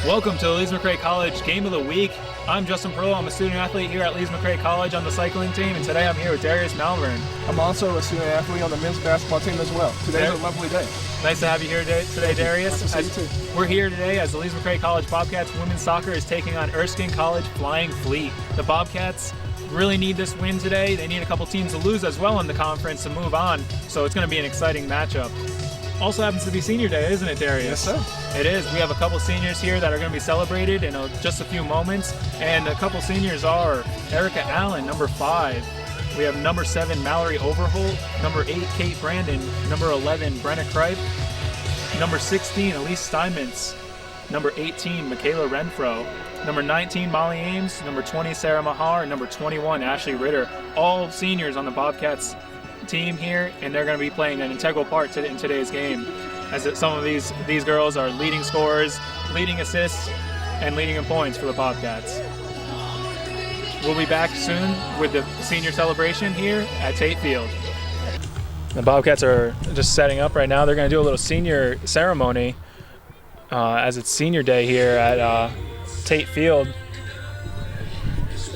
Welcome to the Leeds McRae College Game of the Week. I'm Justin Pearl. I'm a student athlete here at Leeds McRae College on the cycling team, and today I'm here with Darius Malvern. I'm also a student athlete on the men's basketball team as well. Today's a lovely day. Nice to have you here today, Darius. Nice to see you too. We're here today as the Leeds McRae College Bobcats women's soccer is taking on Erskine College Flying Fleet. The Bobcats really need this win today. They need a couple teams to lose as well in the conference to move on, so it's going to be an exciting matchup. Also happens to be senior day, isn't it, Darius? Yes, sir. It is. We have a couple seniors here that are going to be celebrated in just a few moments. And a couple seniors are Erica Allen, number 5. We have number 7, Mallory Overholt. Number 8, Kate Brandon. Number 11, Brenna Kripe. Number 16, Elise Steinmetz. Number 18, Michaela Renfro. Number 19, Molly Ames. Number 20, Sarah Mahar. And number 21, Ashley Ritter. All seniors on the Bobcats team here, and they're going to be playing an integral part in today's game, as some of these girls are leading scorers, leading assists, and leading in points for the Bobcats. We'll be back soon with the senior celebration here at Tate Field. The Bobcats are just setting up right now. They're going to do a little senior ceremony as it's senior day here at Tate Field.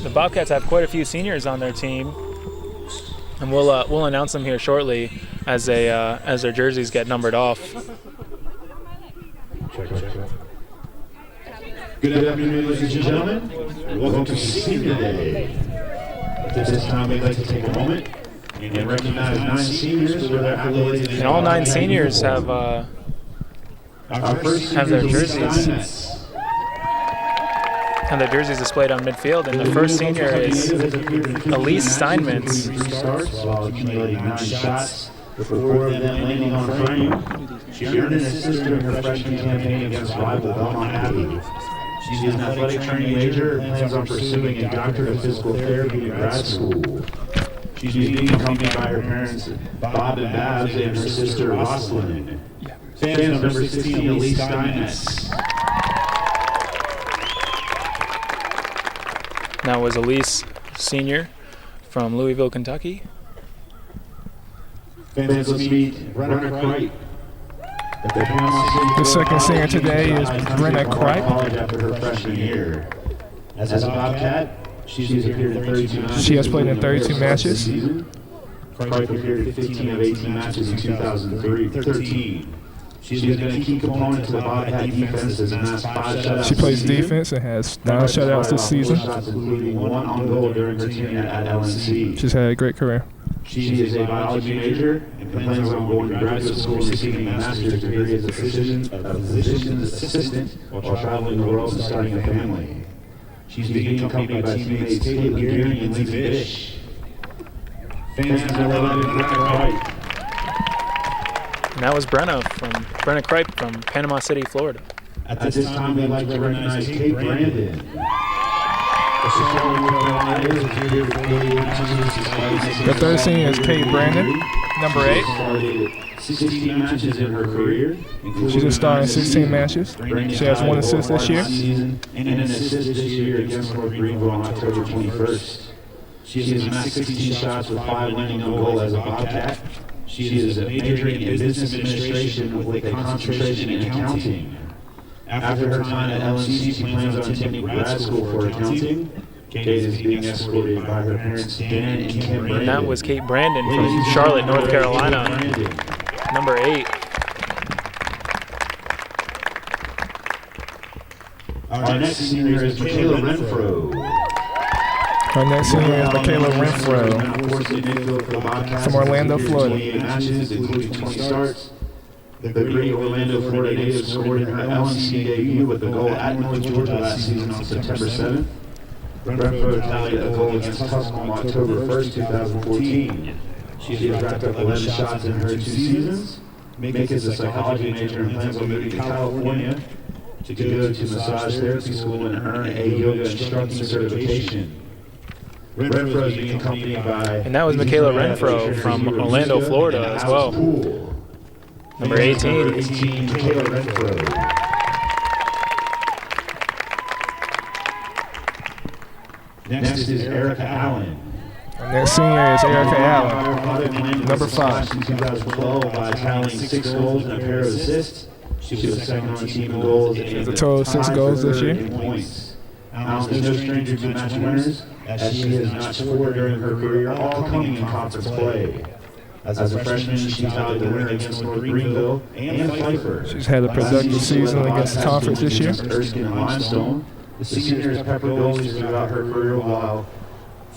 The Bobcats have quite a few seniors on their team, and we'll announce them here shortly as their jerseys get numbered off. Good afternoon, ladies and gentlemen, and welcome to Senior Day. At this time, we'd like to take a moment and recognize 9 seniors for their accolades. And all 9 seniors have their jerseys. And their jerseys displayed on midfield, and the first senior is Elise Steinmetz. While accumulating 9 shots, with 4 of them landing on frame. She earned an assist during her freshman campaign against rival Belmont Abbey. She's an athletic training major and plans on pursuing a doctorate of physical therapy in grad school. She's being accompanied by her parents, Bob and Babs, and her sister, Rosalind. Fans of number 16, Elise Steinmetz. That was Elise, senior from Louisville, Kentucky. Fans, let's meet Brenna Kripe. The second singer today is Brenna Kripe. After her freshman year. As a Bobcat, she's appeared in 32 matches. She has played in 32 matches. Kripe appeared in 15 of 18 matches in 2013. She's been a key component to the Bobcat defense as amassed 5 shutouts. She plays defense and has 9 shutouts this season. Including 1 on goal during her tenure at LNC. She's had a great career. She is a biology major and plans on going to graduate school receiving a master's degree as a physician's assistant while traveling the world and starting a family. She's being accompanied by teammates Caitlin Geary and Lindsay Bish. Fans are loving Brenna Kripe. And that was Brenna Kripe from Panama City, Florida. At this time, we'd like to recognize Kate Brandon. The third senior is Kate Brandon, number 8. 16 matches in her career. She just started 16 matches. She has 1 assist this year. And an assist this year against North Greenville on October 21st. She has amassed 16 shots with 5 landing on goal as a Bobcat. She is majoring in business administration with a concentration in accounting. After her time at LNC, she plans on attending grad school for accounting. Kate is being escorted by her parents, Dan and Kim Brandon. And that was Kate Brandon from Charlotte, North Carolina, number 8. Our next senior is Michaela Renfro. Our next senior is Michaela Renfro from Orlando, Florida. Matches, including 20 starts. The great Orlando, Florida native scored in her LNC debut with a goal at North Georgia last season on September 7th. Renfro tallied a goal against Tucson on October 1st, 2014. She has racked up 11 shots in her 2 seasons, makes a psychology major and plans on moving to California to go to massage therapy school and earn a yoga instructing certification. Renfro is being accompanied by... And that was Michaela Renfro from Orlando, Florida as well. Number 18. Michaela Renfro. Next is Erica Allen. Our next senior is Erica Allen, number 5. In 2012 by tallying 6 goals and a pair of assists. She was second on the team in goals. There's a total of 6 goals this year. Points. Allen's no stranger to match winners, as she has notched 4 during her career, all coming in conference play. As a freshman, she tallied the winner against North Greenville and Pfeiffer. She's had a productive season against the conference this year. Erskine and Limestone. The senior has peppered goalies throughout her career, while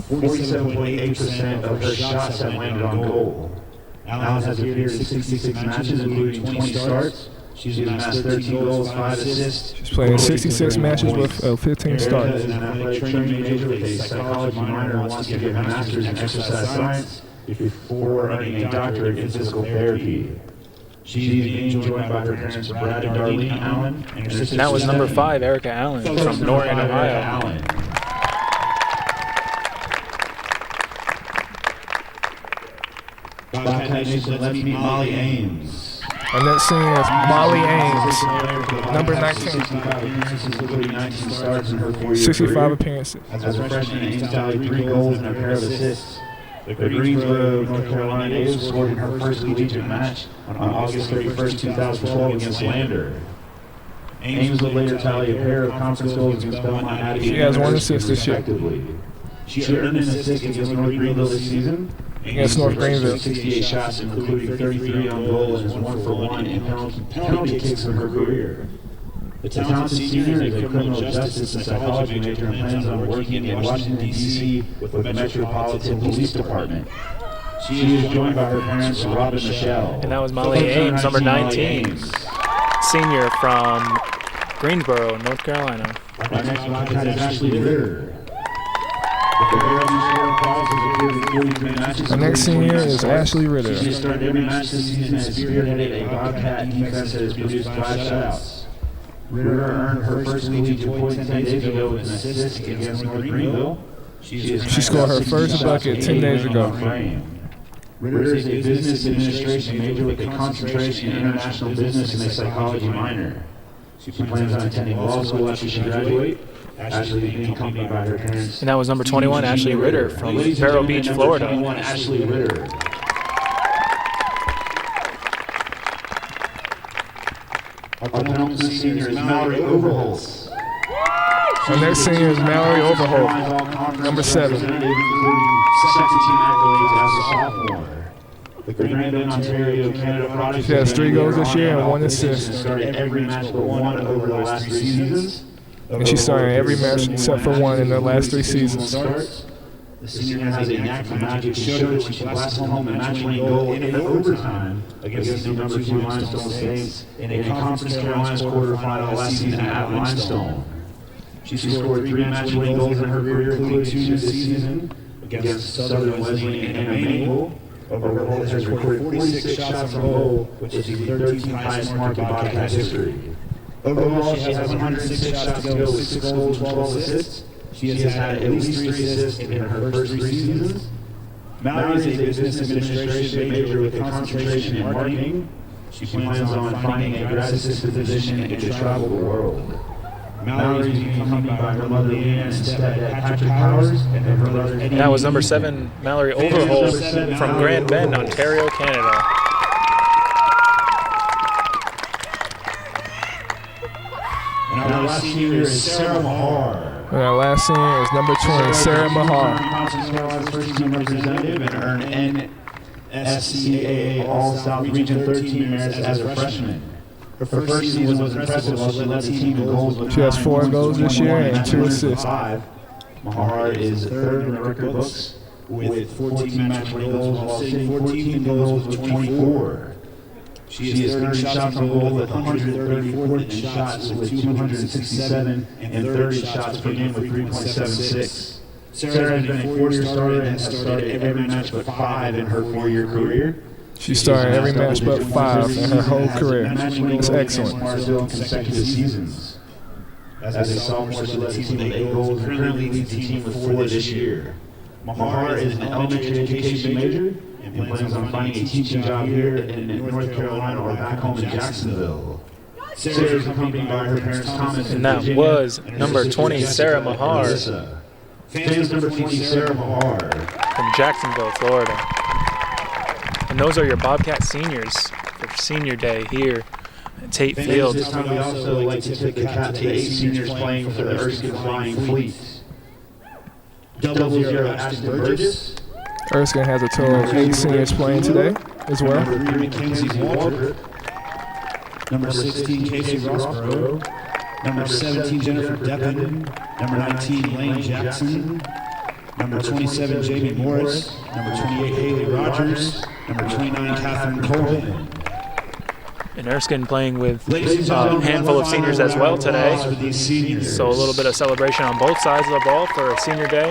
47.8% of her shots have landed on goal. Allen has appeared in 66 matches, including 20 starts. She's amassed 13 goals, 5 assists. She's played in 66 matches with 15 starts. Is an athletic training major with a psychology minor and wants to get a master's in exercise science before earning a doctorate in physical therapy. She's being joined by her parents, Brad and Darlene Allen. And that was number 5, Erica Allen from Norton, Ohio. Bobcat Nation, let's meet Molly Ames. Our next senior is Molly Ames, number 19. 65 appearances. As a freshman, Ames tallied 3 goals and a pair of assists. The Greensboro, North Carolina A's scored in her first collegiate match on August 31st, 2012 against Lander. Ames would later tally a pair of conference goals against Belmont Abbey. She has 1 assist this year. She earned an assist against North Greenville this season. Against North Greenville. 68 shots, including 33 on goal and 1-for-1 in penalty kicks in her career. The talented senior is a criminal justice and psychology major and plans on working in Washington, D.C. with the Metropolitan Police Department. She is joined by her parents, Rob and Michelle. And that was Molly Ames, number 19, senior from Greensboro, North Carolina. Our next Bobcat is Ashley Ritter. The next senior is Ashley Ritter. She has started every match this season and has spearheaded a Bobcat defense that has produced 5 shutouts. Ritter earned her first collegiate point 10 days ago with an assist against North Greenville. She scored her first bucket 10 days ago. Ritter is a business administration major with a concentration in international business and a psychology minor. She plans on attending law school after she graduates. Ashley being accompanied by her parents. And that was number 21, Ashley Ritter from Vero Beach, Florida. 21, Ashley Ritter. Our penultimate senior is Mallory Overholtz. Our next senior is Mallory Overholt, number 7. Including second-team accolades as a sophomore. The Grandin, Ontario, Canada product. She has 3 goals this year and 1 assist. Started every match but 1 over the last 3 seasons. And she started every match except for 1 in the last 3 seasons. The senior has a knack for magic. Showed that she blasted home a match-winning goal in overtime against the number 2 Limestone Saints in a Conference Carolinas quarterfinal last season at Limestone. She scored 3 match-winning goals in her career, including 2 this season against Southern Wesleyan and Maple. Overholt has recorded 46 shots on goal, which is the 13th highest mark in Bobcat history. Overall, she has 106 shots to go with 6 goals and 12 assists. She has had at least 3 assists in her first 3 seasons. Mallory is a business administration major with a concentration in marketing. She plans on finding a grad assistant position and to travel the world. Mallory is being accompanied by her mother Leanne and stepdad Patrick Powers and her brother Eddie. And that was number 7, Mallory Overholt from Grand Bend, Ontario, Canada. And our last senior is Sarah Mahar. And our last senior is number 20, Sarah Mahar. Carolina's first team representative and earned NSCAA All-South Region 13 merits as a freshman. Her first season was impressive while she led the team in goals. She has 4 goals this year and 2 assists. Mahar is third in the record books with 14 match-winning goals while sitting 14 goals with 24. She is 30 shots on goal with 134th in shots with 267 and 30 shots per game with 3.76. Sarah has been a 4-year starter and has started every match but 5 in her 4-year career. She started every match but 5 in her whole career. That's excellent. In consecutive seasons. As a sophomore, she led the team with 8 goals and currently leads the team with 4 this year. Mahar is an elementary education major and plans on finding a teaching job here in North Carolina or back home in Jacksonville. Sarah is accompanied by her parents Thomas And that was number 20, Sarah Mahar Fans number 20, Sarah Mahar. from Jacksonville, Florida. And those are your Bobcat seniors for senior day here at Tate Fans, Field. this time we also like to tip the cap to 8 seniors playing for the Erskine Flying Fleet. 00 Ashton Burgess. Erskine has a total of 8 seniors playing today as well. Number 3, Mackenzie Waldrop. Number 16, Casey Rossborough. Number 17, Jennifer Deppen. Number 19, Lane Jackson. Number 27, Jamie Morris. Number 28, Haley Rogers. Number 29, Catherine Colvin. And Erskine playing with a handful of seniors as well today. So a little bit of celebration on both sides of the ball for senior day.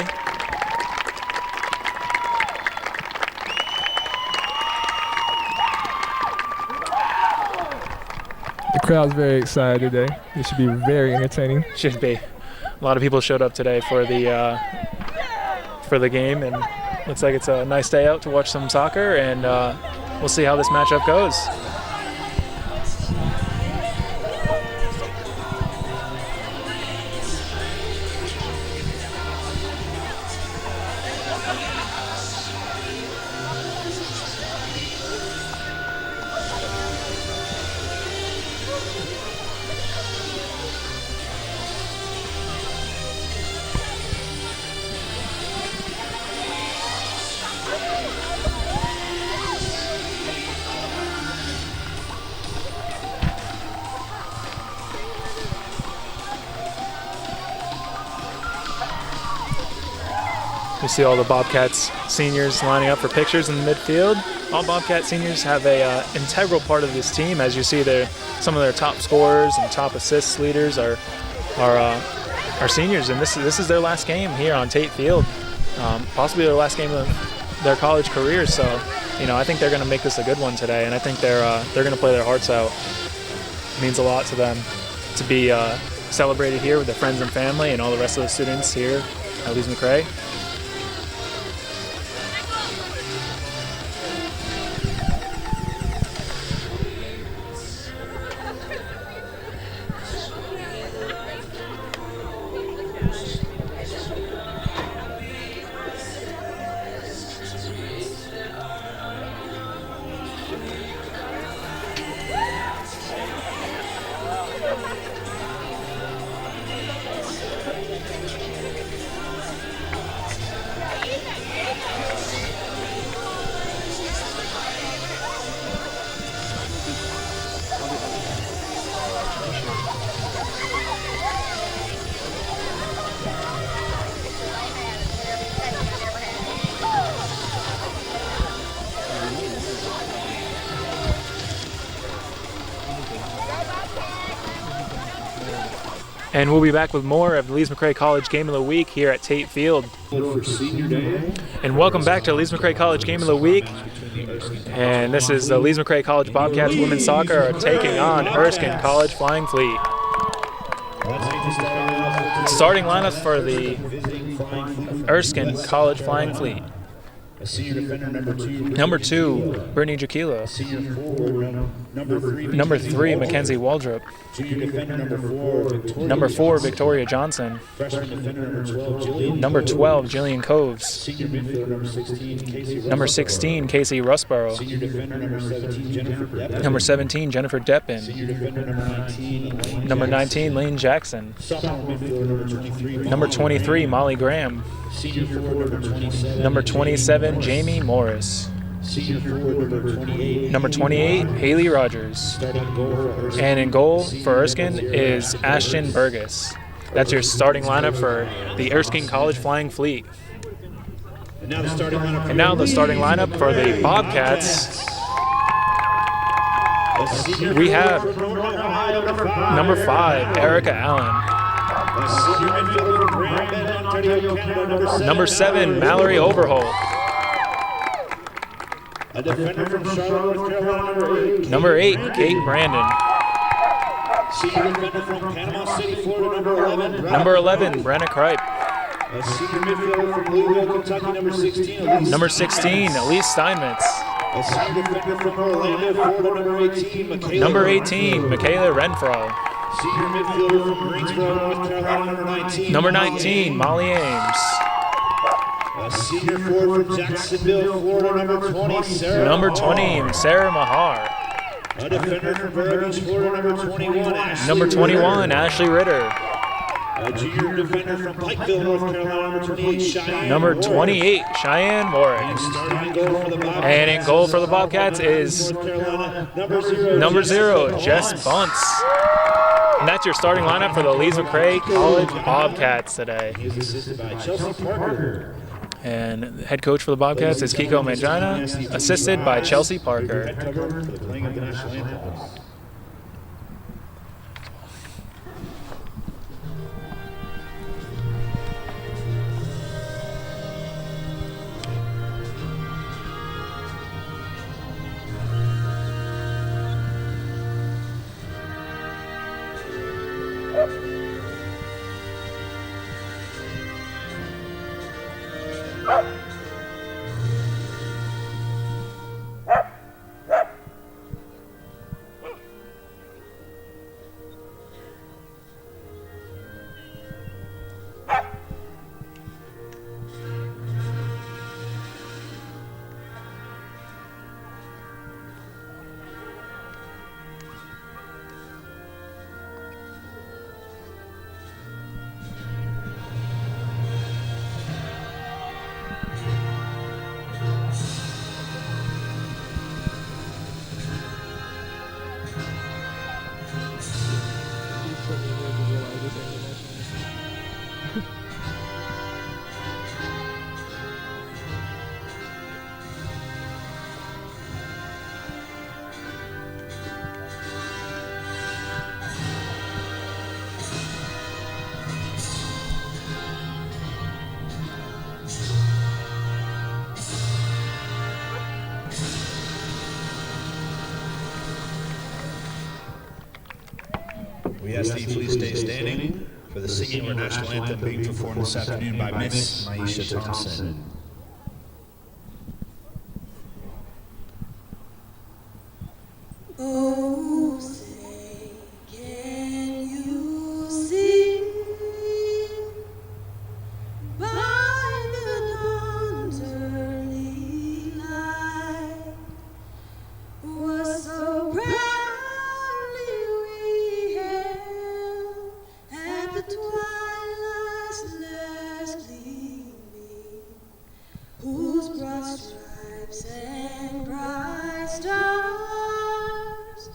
The crowd's very excited today. It should be very entertaining. Should be. A lot of people showed up today for the game, and looks like it's a nice day out to watch some soccer, and we'll see how this matchup goes. You see all the Bobcats seniors lining up for pictures in the midfield. All Bobcat seniors have a integral part of this team. As you see, some of their top scorers and top assists leaders are seniors, and this is their last game here on Tate Field, possibly their last game of their college careers. So, I think they're going to make this a good one today, and I think they're going to play their hearts out. It means a lot to them to be celebrated here with their friends and family and all the rest of the students here at Lees McRae. And we'll be back with more of the Lees McRae College Game of the Week here at Tate Field. And welcome back to the Lees McRae College Game of the Week. And this is the Lees McRae College Bobcats women's soccer are taking on Erskine College Flying Fleet. Starting lineups for the Erskine College Flying Fleet. A senior defender, number 2, Brittany Jaquila. Senior forward, number 3, Mackenzie Waldrop. Junior defender, number 4, Victoria Johnson. Freshman defender, number 12, Jillian Coves. Senior midfielder, number 16, Casey Rossborough. Senior defender, number 17, Jennifer Deppen. Senior defender, number 19, Lane Jackson. Sophomore midfielder, number 23, Molly Graham. Senior forward, number 27, Jamie Morris. Senior forward, number 28, Haley Rogers. And in goal for Erskine is Ashton Burgess. That's your starting lineup for the Erskine College Flying Fleet. And now the starting lineup for the Bobcats. We have number 5, Erica Allen. Number 7, Mallory Overholt. A defender from Charlotte, North Carolina, number 8, Kate Brandon. Senior defender from Panama City, Florida, number 11, Brenna Kripe. A senior midfielder from Louisville, Kentucky, number 16, Elise Steinmetz. A senior defender from Orlando, Florida, number 18, Michaela Renfro. Senior midfielder from Greensboro, North Carolina, number 19, Molly Ames. A senior forward from Jacksonville, Florida, number 20, Sarah Mahar. A defender from Vero Beach, Florida, number 21, Ashley Number 21, Ashley Ritter. A junior defender from Pikeville, North Carolina, number 28, Cheyenne Number Warren. 28, Cheyenne Warren. And starting goal for the Bobcats. And in goal for the Bobcats is North Carolina, number 0, Jess Bunce. And that's your starting lineup for the Lees McRae College Bobcats today. He is assisted by Chelsea Parker. And the head coach for the Bobcats is Kiko Mangina, assisted by Chelsea Parker. Head cover for the playing of the national anthem. We ask that you please stay standing for the singing of our national anthem being performed this afternoon by Miss Maisha Thompson. Oh, say, can you see by the dawn's early light was so proudly we hailed at the twilight's last gleaming, whose broad stripes and bright stars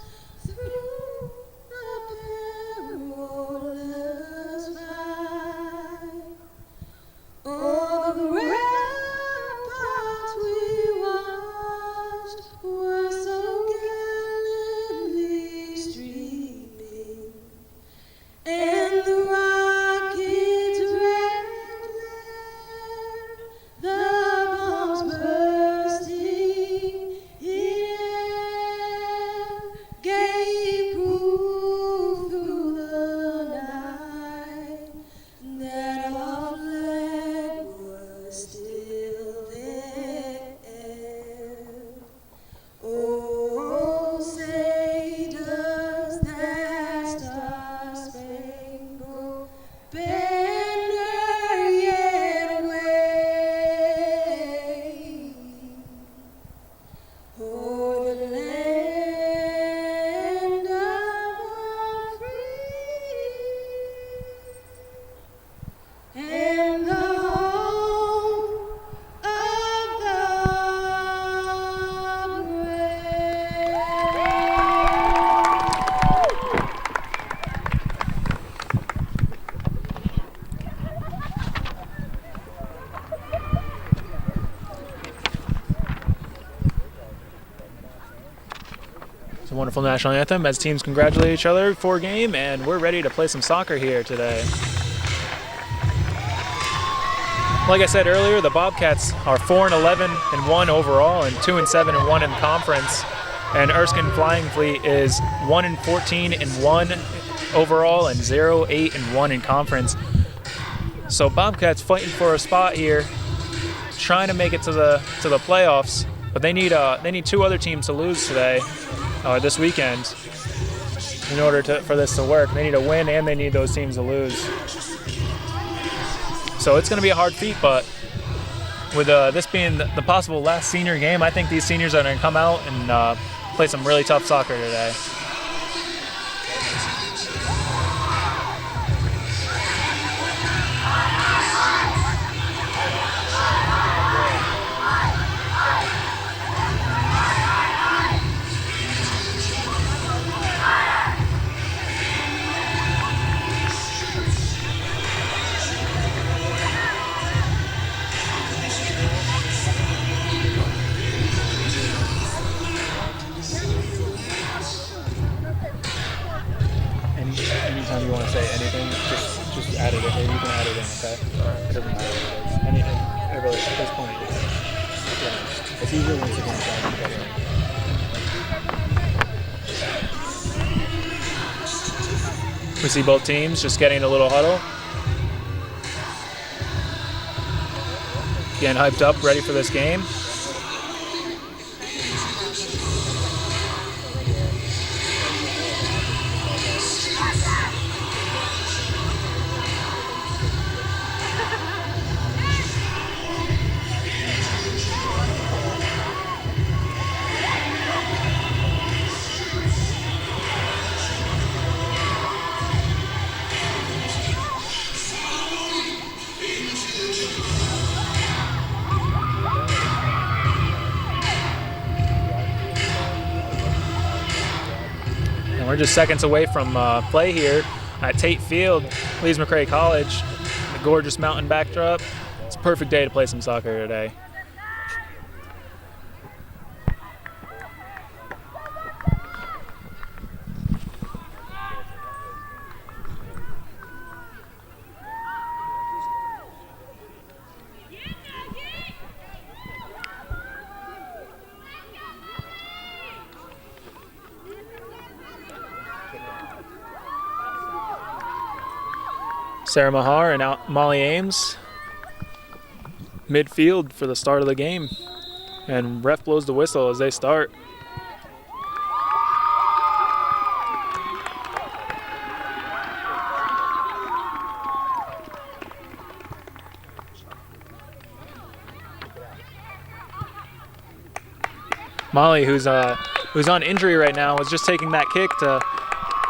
through the perilous fight. Oh, the ramparts we watched were so gallantly streaming, and the rockets' red glare, the bombs bursting in air, gave proof through the night that our flag was still there. Oh, say does that star-spangled banner yet wave o'er the land of the free and the home of the It's a wonderful national anthem as teams congratulate each other before game, and we're ready to play some soccer here today. Like I said earlier, the Bobcats are 4-11-1 overall and 2-7-1 in conference, and Erskine Flying Fleet is 1-14-1 overall and 0-8-1 in conference. So Bobcats fighting for a spot here, trying to make it to the playoffs, but they need two other teams to lose today, this weekend, in order for this to work. They need a win and they need those teams to lose. So it's going to be a hard feat, but with this being the possible last senior game, I think these seniors are going to come out and play some really tough soccer today. Anytime you want to say anything, just add it in. You can add it in, okay? It doesn't matter what it is. Anything, it really, at this point, yeah. It's easier once you can get it in. We see both teams just getting a little huddle. Getting hyped up, ready for this game. We're just seconds away from play here at Tate Field, Leeds McRae College. The gorgeous mountain backdrop. It's a perfect day to play some soccer today. Sarah Mahar and Molly Ames midfield for the start of the game, and ref blows the whistle as they start. Molly, who's on injury right now, was just taking that kick to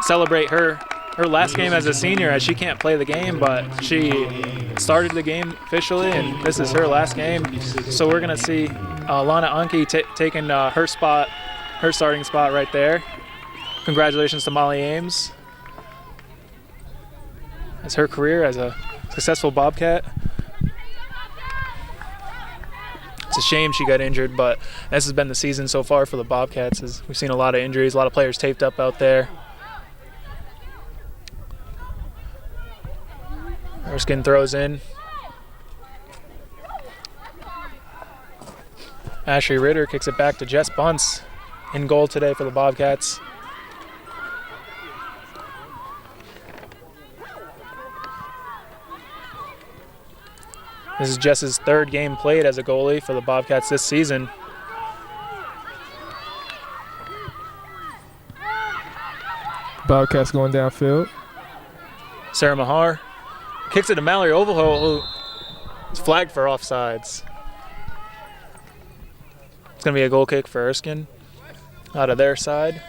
celebrate her last game as a senior, as she can't play the game, but she started the game officially, and this is her last game. So we're gonna see Lana Anki taking her starting spot right there. Congratulations to Molly Ames as her career as a successful Bobcat. It's a shame she got injured, but this has been the season so far for the Bobcats. As we've seen a lot of injuries, a lot of players taped up out there. Erskine throws in. Ashley Ritter kicks it back to Jess Bunce in goal today for the Bobcats. This is Jess's third game played as a goalie for the Bobcats this season. Bobcats going downfield. Sarah Mahar kicks it to Mallory Overholt, who is flagged for offsides. It's going to be a goal kick for Erskine out of their side.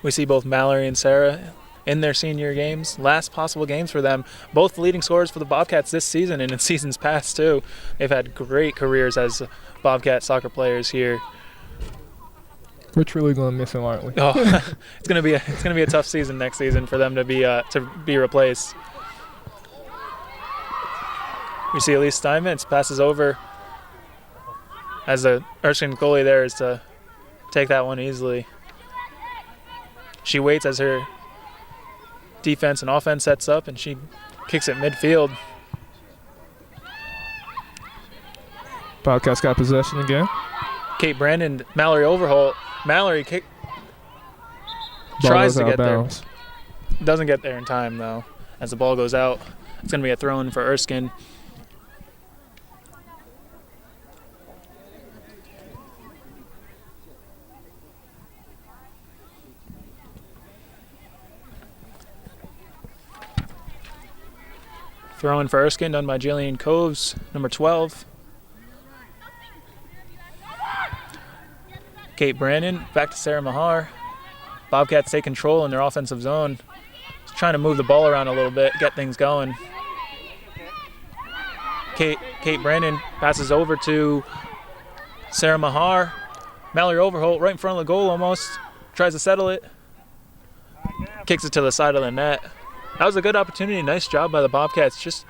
We see both Mallory and Sarah in their senior games, last possible games for them. Both leading scorers for the Bobcats this season and in seasons past too. They've had great careers as Bobcat soccer players here. We're truly going to miss him, aren't we? Oh, it's gonna be a tough season next season for them to be replaced. We see Elise Steinmetz passes over as the Erskine goalie there is to take that one easily. She waits as her defense and offense sets up, and she kicks it midfield. Bobcats got possession again. Kate Brandon, Mallory Overholt. Mallory tries to get there. Doesn't get there in time, though. As the ball goes out, it's going to be a throw-in for Erskine. Throwing for Erskine, done by Jillian Coves, number 12. Kate Brandon, back to Sarah Mahar. Bobcats take control in their offensive zone. Just trying to move the ball around a little bit, get things going. Kate Brandon passes over to Sarah Mahar. Mallory Overholt right in front of the goal almost. Tries to settle it. Kicks it to the side of the net. That was a good opportunity. Nice job by the Bobcats just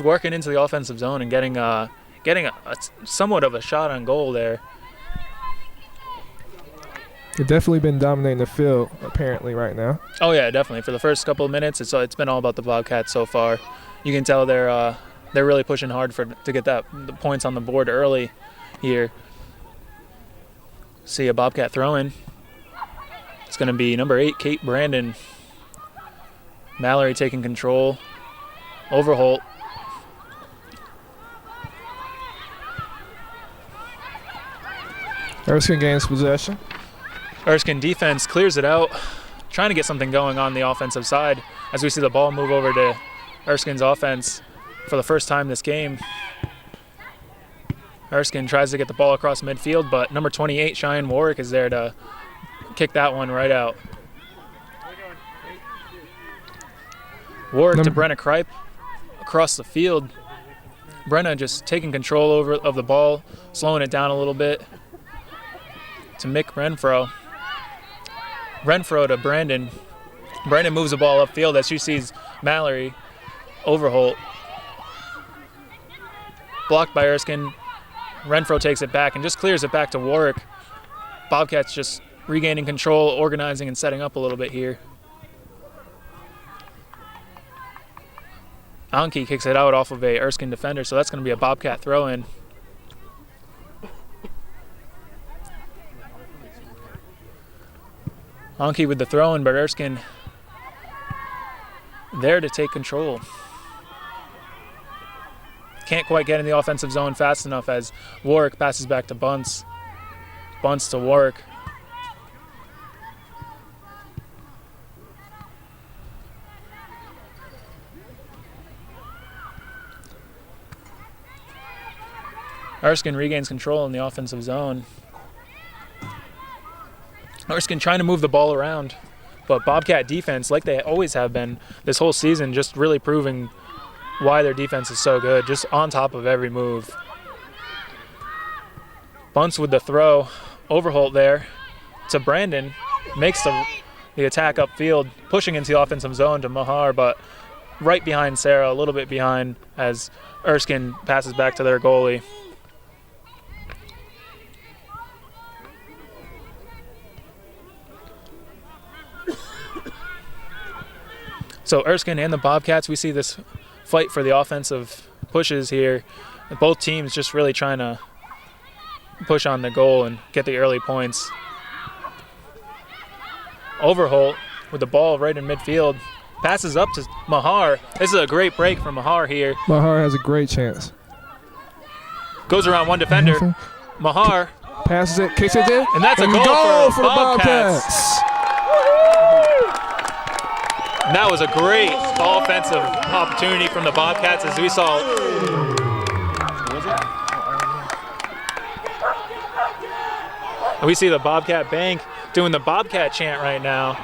working into the offensive zone and getting a somewhat of a shot on goal there. They've definitely been dominating the field apparently right now. Oh yeah, definitely. For the first couple of minutes, it's been all about the Bobcats so far. You can tell they're really pushing hard to get the points on the board early here. See a Bobcat throw in. It's going to be number 8, Kate Brandon. Mallory taking control. Overholt. Erskine gains possession. Erskine defense clears it out, trying to get something going on the offensive side as we see the ball move over to Erskine's offense for the first time this game. Erskine tries to get the ball across midfield, but number 28, Cheyenne Warwick, is there to kick that one right out. Warwick to Brenna Kripe across the field. Brenna just taking control of the ball, slowing it down a little bit to Mick Renfro. Renfro to Brandon. Brandon moves the ball upfield as she sees Mallory Overholt. Blocked by Erskine. Renfro takes it back and just clears it back to Warwick. Bobcats just regaining control, organizing and setting up a little bit here. Anki kicks it out off of a Erskine defender, so that's going to be a Bobcat throw-in. Anki with the throw-in, but Erskine there to take control. Can't quite get in the offensive zone fast enough as Warwick passes back to Bunce. Bunce to Warwick. Erskine regains control in the offensive zone. Erskine trying to move the ball around, but Bobcat defense, like they always have been this whole season, just really proving why their defense is so good, just on top of every move. Bunce with the throw. Overholt there to Brandon. Makes the attack upfield, pushing into the offensive zone to Mahar, but right behind Sarah, a little bit behind as Erskine passes back to their goalie. So Erskine and the Bobcats, we see this fight for the offensive pushes here. Both teams just really trying to push on the goal and get the early points. Overholt with the ball right in midfield. Passes up to Mahar. This is a great break from Mahar here. Mahar has a great chance. Goes around one defender. Mahar passes it, kicks it in. And that's a goal for the Bobcats. And that was a great offensive opportunity from the Bobcats as we saw. We see the Bobcat Bank doing the Bobcat chant right now.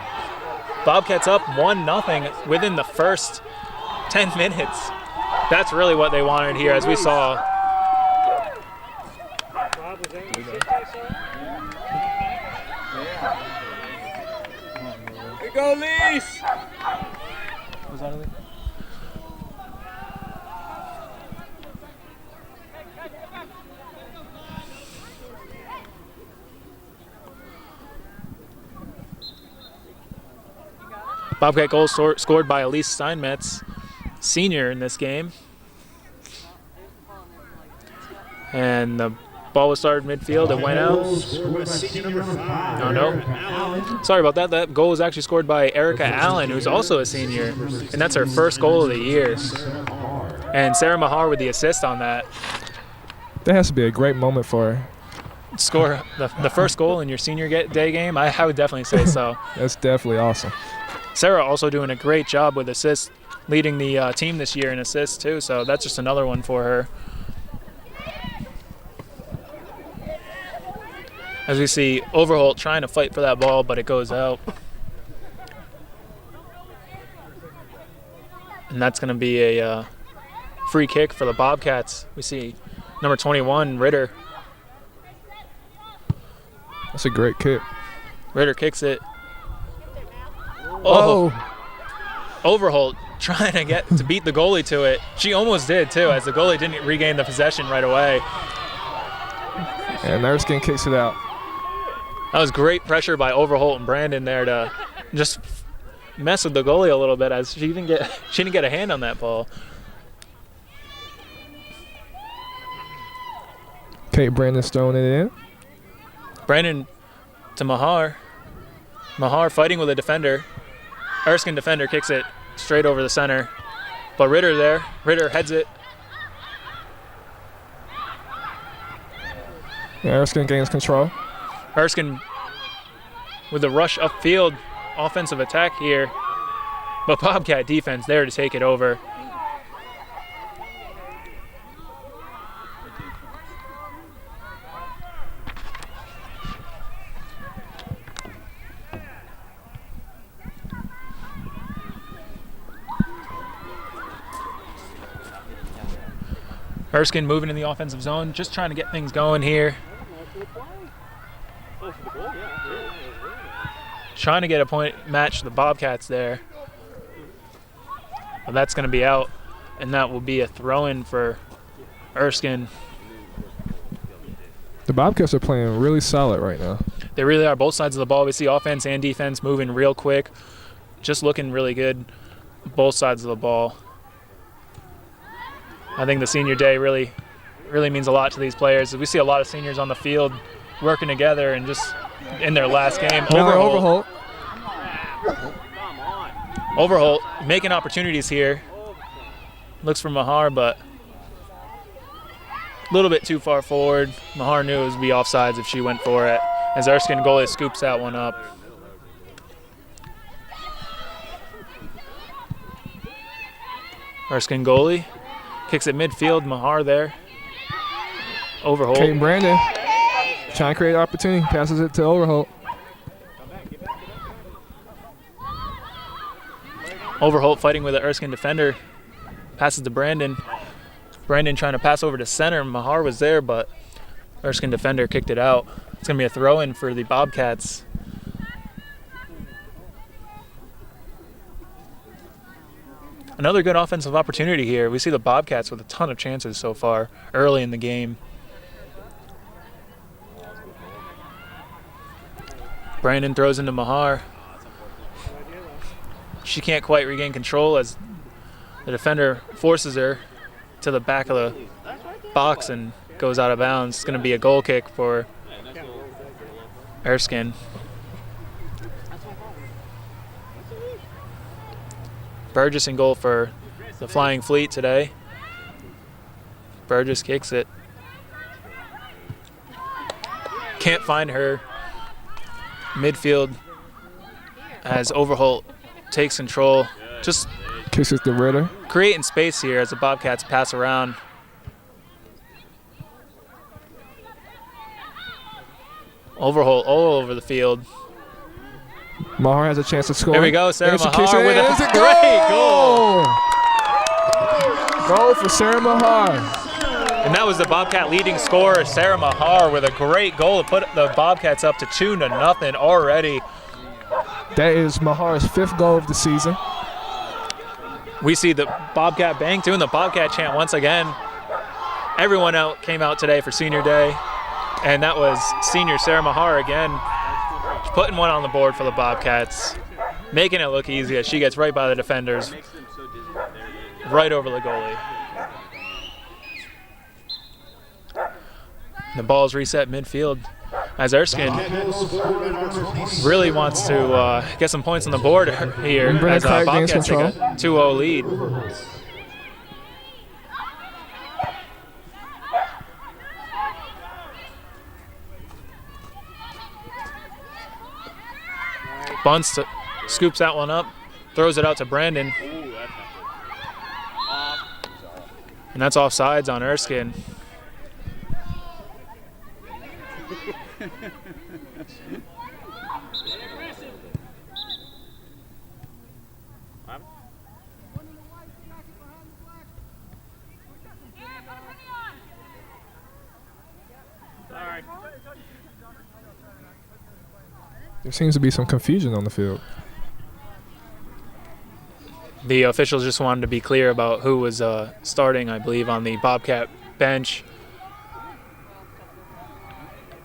Bobcats up 1-0 within the first 10 minutes. That's really what they wanted here as we saw. We go, Lease! Was that a lead? Bobcat goal scored by Elise Steinmetz, senior in this game. And the ball was started midfield. It went out. Oh, no. Sorry about that. That goal was actually scored by Erica Allen, who's also a senior. And that's her first goal of the year. And Sarah Mahar with the assist on that. That has to be a great moment for her. Score the first goal in your senior day game? I would definitely say so. That's definitely awesome. Sarah also doing a great job with assists leading the team this year in assists too, so that's just another one for her. As we see Overholt trying to fight for that ball, but it goes out. And that's going to be a free kick for the Bobcats. We see number 21, Ritter. That's a great kick. Ritter kicks it. Oh. Overholt trying to get to beat the goalie to it. She almost did too, as the goalie didn't regain the possession right away. And Erskine kicks it out. That was great pressure by Overholt and Brandon there to just mess with the goalie a little bit, as she didn't get a hand on that ball. Kate Brandon's throwing it in. Brandon to Mahar. Mahar fighting with a defender. Erskine defender kicks it straight over the center. But Ritter there. Ritter heads it. Yeah, Erskine gains control. Erskine with a rush upfield offensive attack here. But Bobcat defense there to take it over. Erskine moving in the offensive zone, just trying to get things going here. Trying to get a point match the Bobcats there. But that's going to be out, and that will be a throw-in for Erskine. The Bobcats are playing really solid right now. They really are. Both sides of the ball. We see offense and defense moving real quick. Just looking really good, both sides of the ball. I think the senior day really means a lot to these players. We see a lot of seniors on the field working together and just in their last game. Overholt. Overholt making opportunities here. Looks for Mahar, but a little bit too far forward. Mahar knew it would be offsides if she went for it, as Erskine goalie scoops that one up. Erskine goalie kicks it midfield. Mahar there. Overholt. Kate Brandon trying to create opportunity. Passes it to Overholt. Overholt fighting with the Erskine defender. Passes to Brandon. Brandon trying to pass over to center. Mahar was there, but Erskine defender kicked it out. It's going to be a throw-in for the Bobcats. Another good offensive opportunity here. We see the Bobcats with a ton of chances so far early in the game. Brandon throws into Mahar. She can't quite regain control as the defender forces her to the back of the box and goes out of bounds. It's going to be a goal kick for Erskine. Burgess in goal for the Flying Fleet today. Burgess kicks it. Can't find her. Midfield as Overholt takes control. Just kisses the Ritter. Creating space here as the Bobcats pass around. Overholt all over the field. Mahar has a chance to score. There we go, Sarah Mahar Mahar with a great goal. Goal for Sarah Mahar. And that was the Bobcat leading scorer, Sarah Mahar, with a great goal to put the Bobcats up to 2-0 already. That is Mahar's 5th goal of the season. We see the Bobcat bang doing the Bobcat chant once again. Everyone came out today for senior day, and that was senior Sarah Mahar again, putting one on the board for the Bobcats, making it look easy as she gets right by the defenders, right over the goalie. The ball's reset midfield as Erskine really wants to get some points on the board here as Bobcats take a 2-0 lead. Bunce scoops that one up, throws it out to Brandon. And that's offsides on Erskine. There seems to be some confusion on the field. The officials just wanted to be clear about who was starting, I believe, on the Bobcat bench,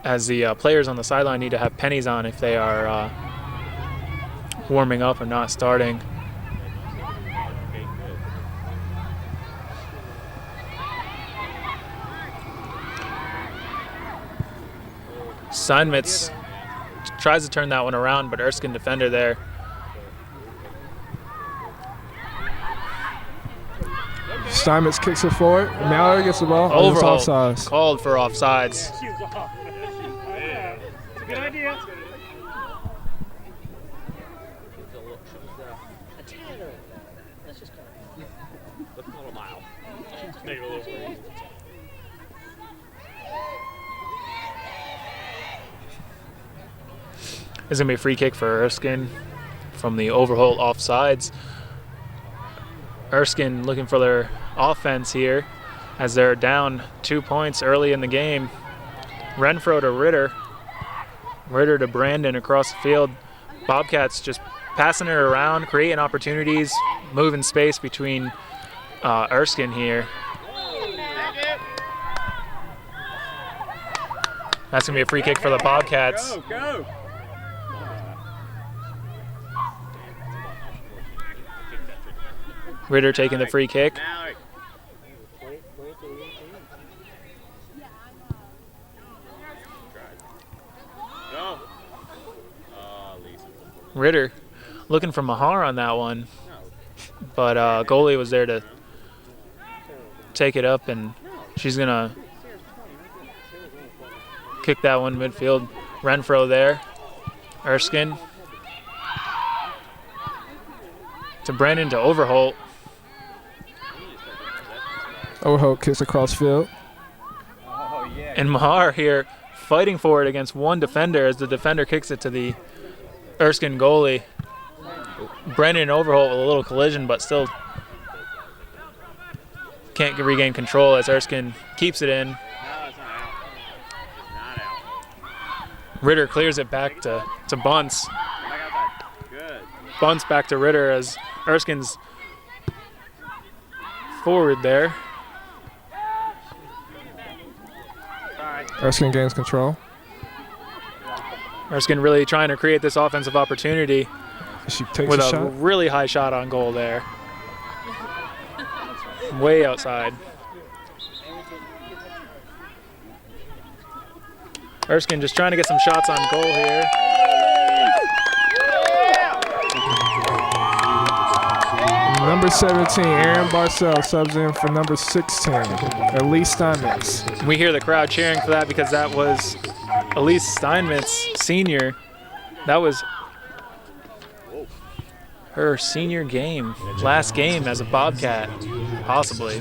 as the players on the sideline need to have pennies on if they are warming up or not starting. Steinmetz tries to turn that one around, but Erskine defender there. Steinmetz kicks it forward. Mallory gets the ball. Overhaul It's offsides. called for offsides. Good idea. It's going to be a free kick for Erskine from the Overholt offsides. Erskine looking for their offense here as they're down 2 points early in the game. Renfro to Ritter. Ritter to Brandon across the field. Bobcats just passing it around, creating opportunities, moving space between Erskine here. That's going to be a free kick for the Bobcats. Go. Ritter taking the free kick. Ritter looking for Mahar on that one, but goalie was there to take it up, and she's going to kick that one midfield. Renfro there. Erskine to Brandon to Overholt. Overholt kicks across field. And Mahar here fighting for it against one defender as the defender kicks it to the Erskine goalie. Brandon and Overholt with a little collision, but still can't regain control as Erskine keeps it in. Ritter clears it back to Bunce. Bunce back to Ritter as Erskine's forward there. Erskine gains control. Erskine really trying to create this offensive opportunity She takes with a a shot. really high shot on goal there. Way outside. Erskine just trying to get some shots on goal here. Number 17, Aaron Barcel subs in for number 16, Elise Steinmetz. We hear the crowd cheering for that because that was Elise Steinmetz, senior. That was her senior game, last game as a Bobcat, possibly.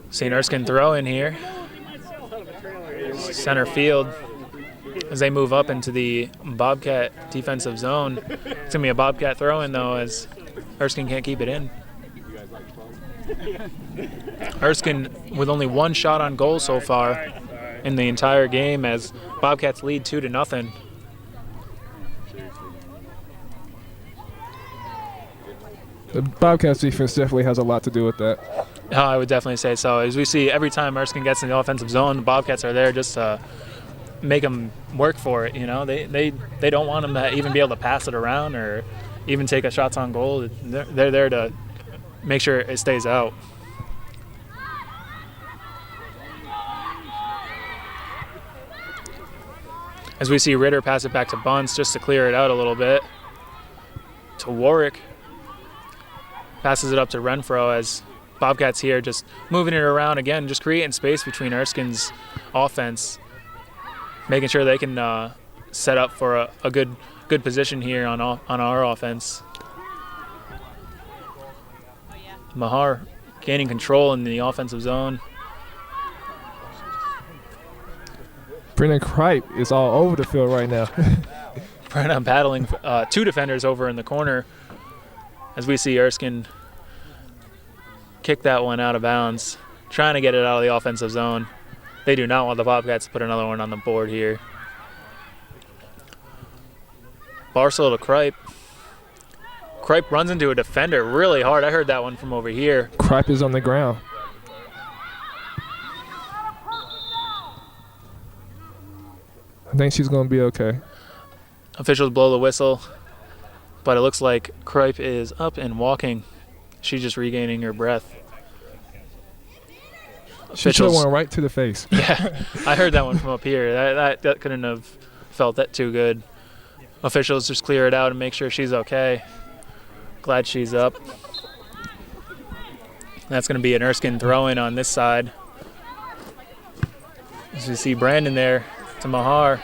St. Erskine throw in here. Center field as they move up into the Bobcat defensive zone. It's going to be a Bobcat throw in though as Erskine can't keep it in. Erskine with only one shot on goal so far in the entire game as Bobcats lead 2-0. The Bobcats defense definitely has a lot to do with that. I would definitely say so. As we see every time Erskine gets in the offensive zone, the Bobcats are there just to make them work for it. You know, they don't want them to even be able to pass it around or even take a shots on goal. They're there to make sure it stays out. As we see Ritter pass it back to Bunce just to clear it out a little bit. To Warwick. Passes it up to Renfro as Bobcats here just moving it around again, just creating space between Erskine's offense. making sure they can set up for a good position here on our offense. Mahar gaining control in the offensive zone. Brennan Kripe is all over the field right now. Brennan battling 2 defenders over in the corner as we see Erskine kick that one out of bounds, trying to get it out of the offensive zone. They do not want the Bobcats to put another one on the board here. Barcel to Kripe. Kripe runs into a defender really hard. I heard that one from over here. Kripe is on the ground. I think she's going to be okay. Officials blow the whistle, but it looks like Kripe is up and walking. She's just regaining her breath. She took one right to the face. Yeah, I heard that one from up here. That couldn't have felt that too good. Officials just clear it out and make sure she's okay. Glad she's up. That's going to be an Erskine throw-in on this side. As you see Brandon there to Mahar.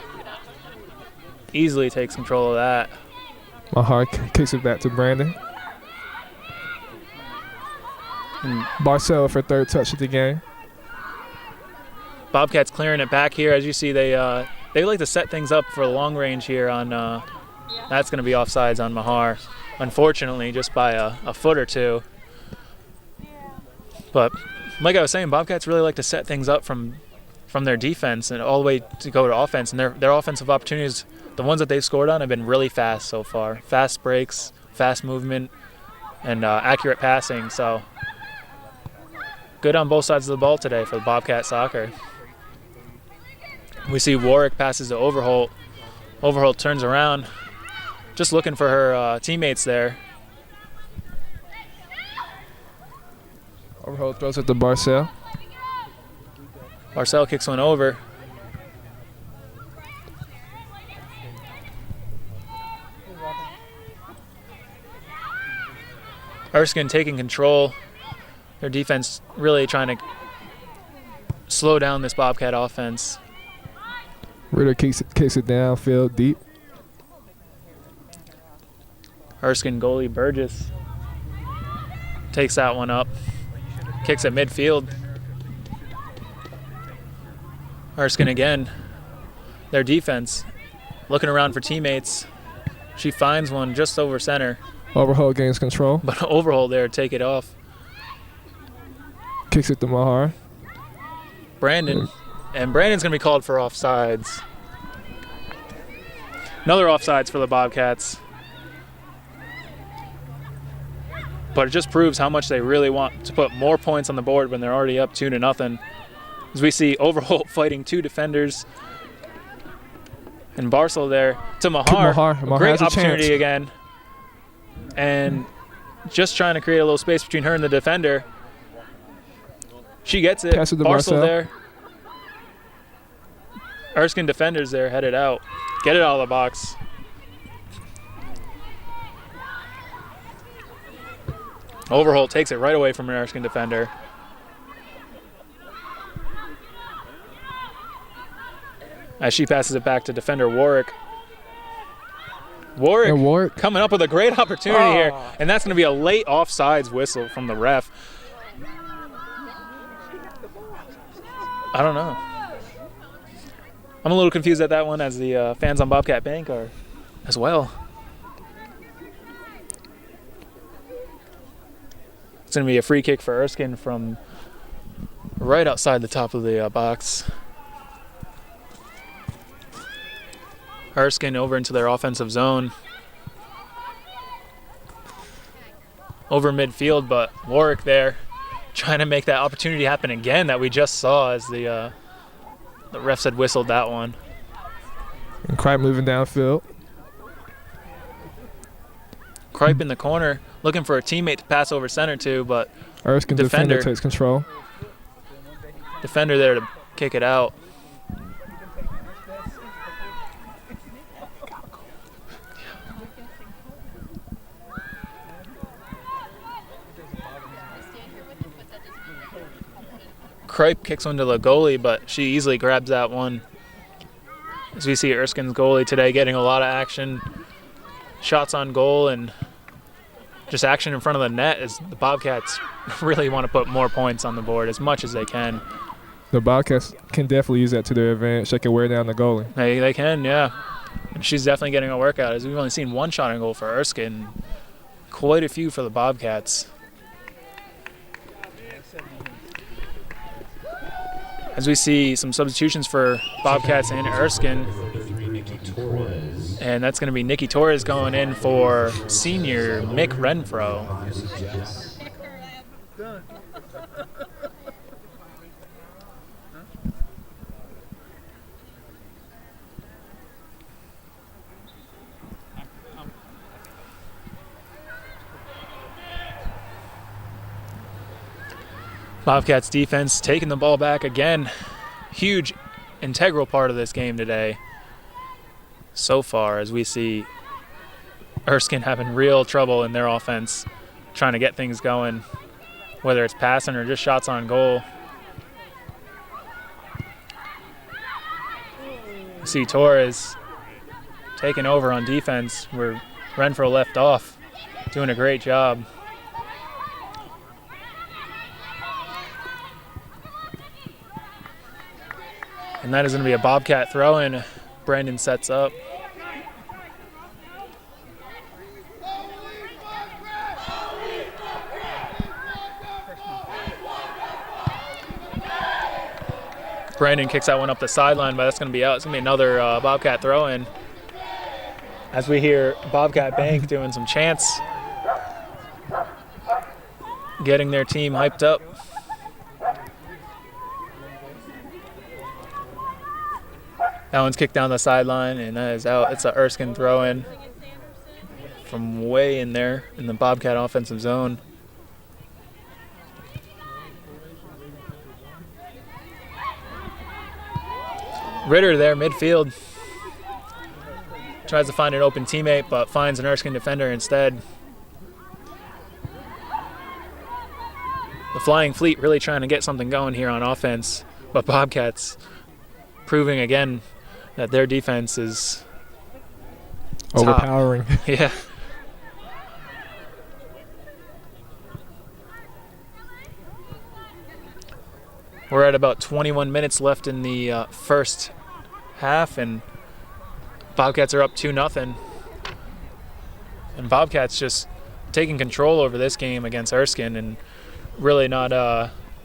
Easily takes control of that. Mahar kicks it back to Brandon. And Barcel for 3rd touch of the game. Bobcats clearing it back here. As you see, they like to set things up for long range here on that's going to be offsides on Mahar. Unfortunately, just by a foot or two. But like I was saying, Bobcats really like to set things up from their defense and all the way to go to offense. And their offensive opportunities, the ones that they've scored on, have been really fast so far. Fast breaks, fast movement, and accurate passing. So good on both sides of the ball today for the Bobcat soccer. We see Warwick passes to Overholt. Overholt turns around, just looking for her teammates there. Overholt throws it to Barcel. Barcel kicks one over. Erskine taking control. Their defense really trying to slow down this Bobcat offense. Ritter kicks it downfield deep. Erskine goalie Burgess takes that one up. Kicks at midfield. Erskine again. Their defense looking around for teammates. She finds one just over center. Overholt gains control. But Overholt there, take it off. Kicks it to Mahar. Brandon. And Brandon's going to be called for offsides. Another offsides for the Bobcats. But it just proves how much they really want to put more points on the board when they're already up 2-0. As we see Overholt fighting 2 defenders. And Barcel there to Mahar. Mahar Great has a opportunity chance. again. And just trying to create a little space between her and the defender. She gets it. Pass it to Barcel Barcel. there. Erskine defenders there headed out. Get it out of the box. Overholt takes it right away from an Erskine defender. As she passes it back to defender Warwick. Warwick coming up with a great opportunity here, and that's going to be a late offsides whistle from the ref. I don't know. I'm a little confused at that one, as the fans on Bobcat Bank are as well. It's going to be a free kick for Erskine from right outside the top of the box. Erskine over into their offensive zone. Over midfield, but Warwick there trying to make that opportunity happen again that we just saw as the refs had whistled that one. And Kripe moving downfield. Kripe in the corner looking for a teammate to pass over center to, but Erskine defender takes control. Defender there to kick it out. Kripe kicks one to the goalie, but she easily grabs that one. As we see Erskine's goalie today getting a lot of action, shots on goal, and just action in front of the net as the Bobcats really want to put more points on the board as much as they can. The Bobcats can definitely use that to their advantage. They can wear down the goalie. They can, yeah. And she's definitely getting a workout as we've only seen one shot on goal for Erskine. Quite a few for the Bobcats. As we see some substitutions for Bobcats and Erskine. And that's going to be Nikki Torres going in for senior Mick Renfro. Bobcats defense taking the ball back again. Huge integral part of this game today so far, as we see Erskine having real trouble in their offense trying to get things going, whether it's passing or just shots on goal. You see Torres taking over on defense where Renfro left off, doing a great job. And that is going to be a Bobcat throw-in. Brandon sets up. Brandon kicks that one up the sideline, but that's going to be out. It's going to be another Bobcat throw-in. As we hear Bobcat Bank doing some chants, getting their team hyped up. That one's kicked down the sideline, and that is out. It's a Erskine throw-in from way in there in the Bobcat offensive zone. Ritter there, midfield. Tries to find an open teammate, but finds an Erskine defender instead. The Flying Fleet really trying to get something going here on offense, but Bobcats proving again that their defense is overpowering. Yeah. We're at about 21 minutes left in the first half, and Bobcats are up 2-0. And Bobcats just taking control over this game against Erskine and really not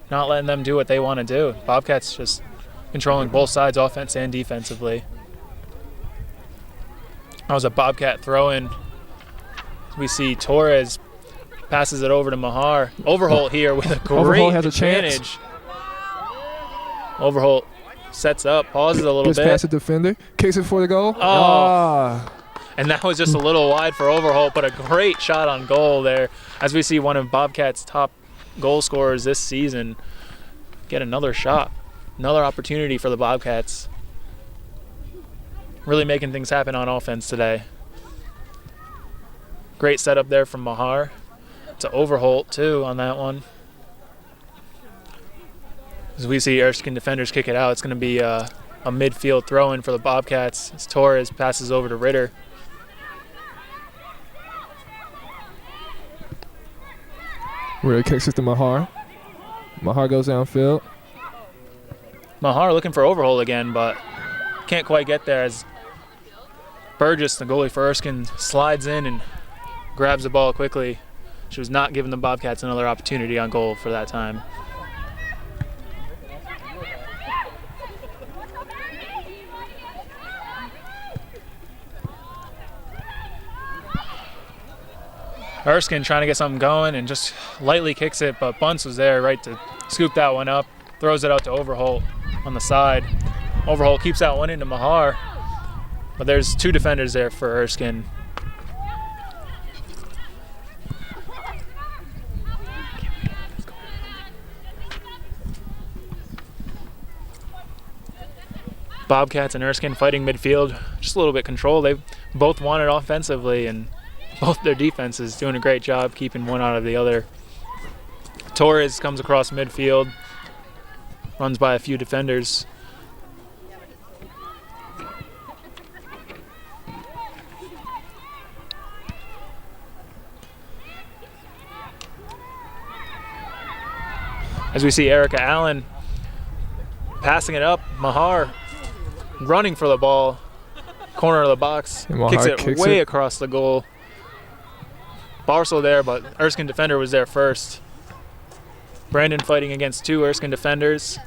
letting them do what they want to do. Bobcats just controlling both sides, offense and defensively. That was a Bobcat throw-in. We see Torres passes it over to Mahar. Overholt here with a great Overholt has a advantage. chance. Overholt sets up, pauses a little Gets bit. past the defender, kicks it for the goal. And that was just a little wide for Overholt, but a great shot on goal there. As we see one of Bobcats' top goal scorers this season get another shot. Another opportunity for the Bobcats. Really making things happen on offense today. Great setup there from Mahar. To Overholt, too, on that one. As we see Erskine defenders kick it out, it's going to be a midfield throw-in for the Bobcats as Torres passes over to Ritter. Ritter kicks it to Mahar. Mahar goes downfield. Mahar looking for Overholt again, but can't quite get there as Burgess, the goalie for Erskine, slides in and grabs the ball quickly. She was not giving the Bobcats another opportunity on goal for that time. Erskine trying to get something going and just lightly kicks it, but Bunce was there right to scoop that one up, throws it out to Overholt on the side. Overholt keeps that one into Mahar, but there's two defenders there for Erskine. Bobcats and Erskine fighting midfield, just a little bit control. They both want it offensively, and both their defenses doing a great job keeping one out of the other. Torres comes across midfield, runs by a few defenders. As we see Erica Allen passing it up, Mahar running for the ball, corner of the box, And Mahar kicks it kicks way it. across the goal. Barcel there, but Erskine defender was there first. Brandon fighting against 2 Erskine defenders.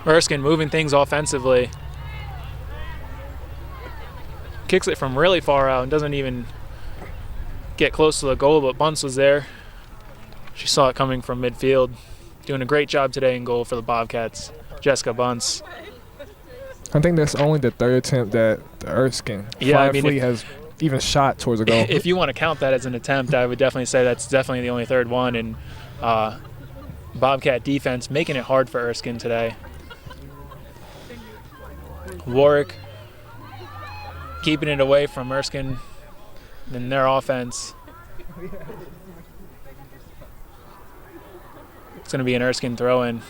Erskine moving things offensively. Kicks it from really far out and doesn't even get close to the goal, but Bunce was there. She saw it coming from midfield. Doing a great job today in goal for the Bobcats. Jessica Bunce. I think that's only the 3rd attempt that the Erskine Yeah, I mean, Fleet has even shot towards a goal. If you want to count that as an attempt, I would definitely say that's definitely the only 3rd one. And Bobcat defense making it hard for Erskine today. Warwick keeping it away from Erskine in their offense. It's going to be an Erskine throw-in.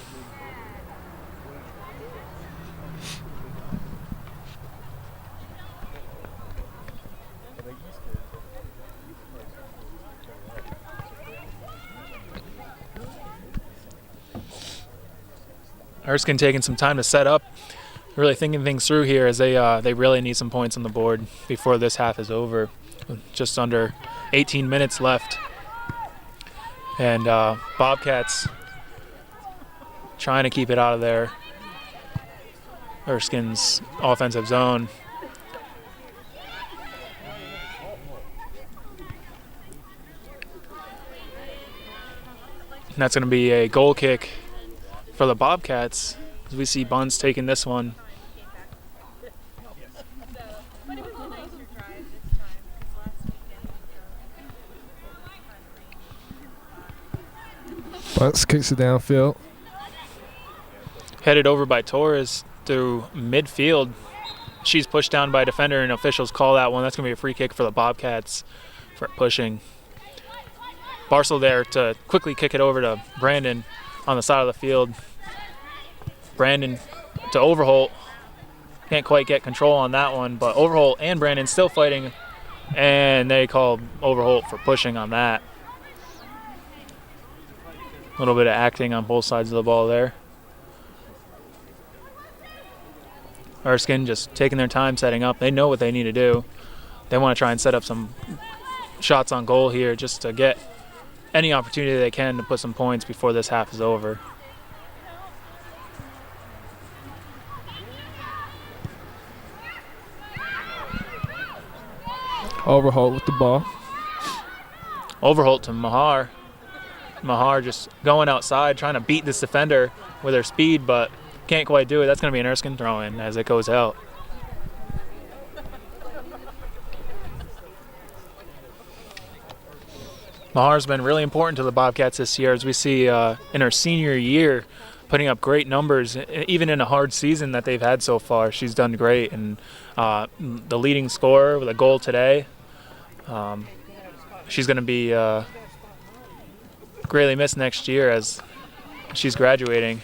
Erskine taking some time to set up, really thinking things through here as they really need some points on the board before this half is over. Just under 18 minutes left. And Bobcats trying to keep it out of their Erskine's offensive zone. And that's going to be a goal kick for the Bobcats, as we see Bunce taking this one. Bunce kicks it downfield. Headed over by Torres through midfield. She's pushed down by a defender, and officials call that one. That's going to be a free kick for the Bobcats for pushing. Barcel there to quickly kick it over to Brandon on the side of the field. Brandon to Overholt. Can't quite get control on that one, but Overholt and Brandon still fighting, and they call Overholt for pushing on that. A little bit of acting on both sides of the ball there. Erskine just taking their time setting up. They know what they need to do. They want to try and set up some shots on goal here just to get any opportunity they can to put some points before this half is over. Overholt with the ball. Overholt to Mahar. Mahar just going outside, trying to beat this defender with her speed, but can't quite do it. That's going to be an Erskine throw-in as it goes out. Mahar's been really important to the Bobcats this year, as we see in her senior year, putting up great numbers, even in a hard season that they've had so far. She's done great, and the leading scorer with a goal today. She's going to be greatly missed next year as she's graduating.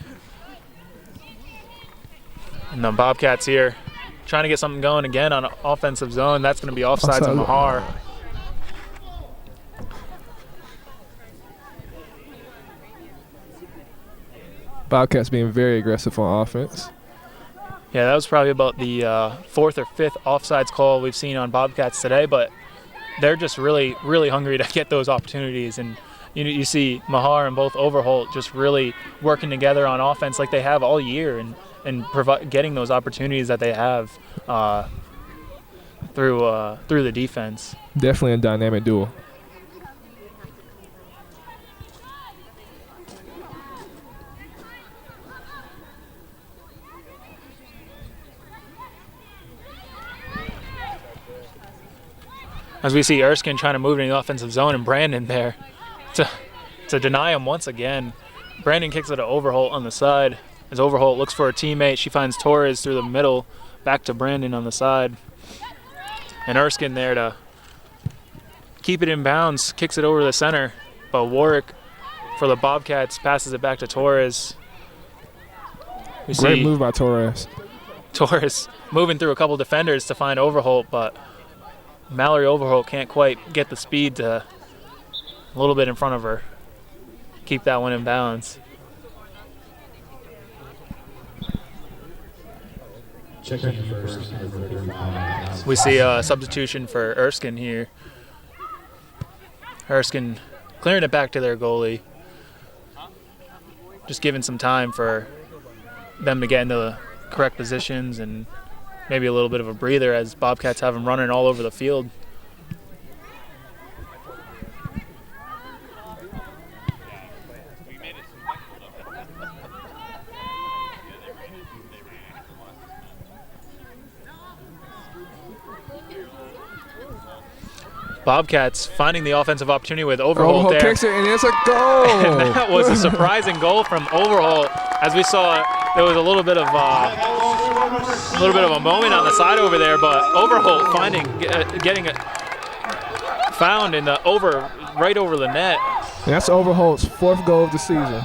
And the Bobcats here trying to get something going again on an offensive zone. That's going to be offsides of Mahar. Bobcats being very aggressive on offense. Yeah, that was probably about the 4th or 5th offsides call we've seen on Bobcats today, but they're just really, really hungry to get those opportunities. And you see Mahar and both Overholt just really working together on offense like they have all year, and getting those opportunities that they have through the defense. Definitely a dynamic duel. As we see Erskine trying to move in the offensive zone, and Brandon there to deny him once again. Brandon kicks it to Overholt on the side. As Overholt looks for a teammate, she finds Torres through the middle, back to Brandon on the side. And Erskine there to keep it in bounds, kicks it over the center. But Warwick for the Bobcats passes it back to Torres. Great move by Torres. Torres moving through a couple defenders to find Overholt, but Mallory Overholt can't quite get the speed to a little bit in front of her. Keep that one in bounds. Checking first, number 35. We see a substitution for Erskine here. Erskine clearing it back to their goalie. Just giving some time for them to get into the correct positions and maybe a little bit of a breather as Bobcats have them running all over the field. Bobcats finding the offensive opportunity with Overholt there. Kicks it, and it's a goal. And that was a surprising goal from Overholt. As we saw, there was a little bit of a moment on the side over there, but Overholt getting it found in the right over the net. And that's Overholt's 4th goal of the season.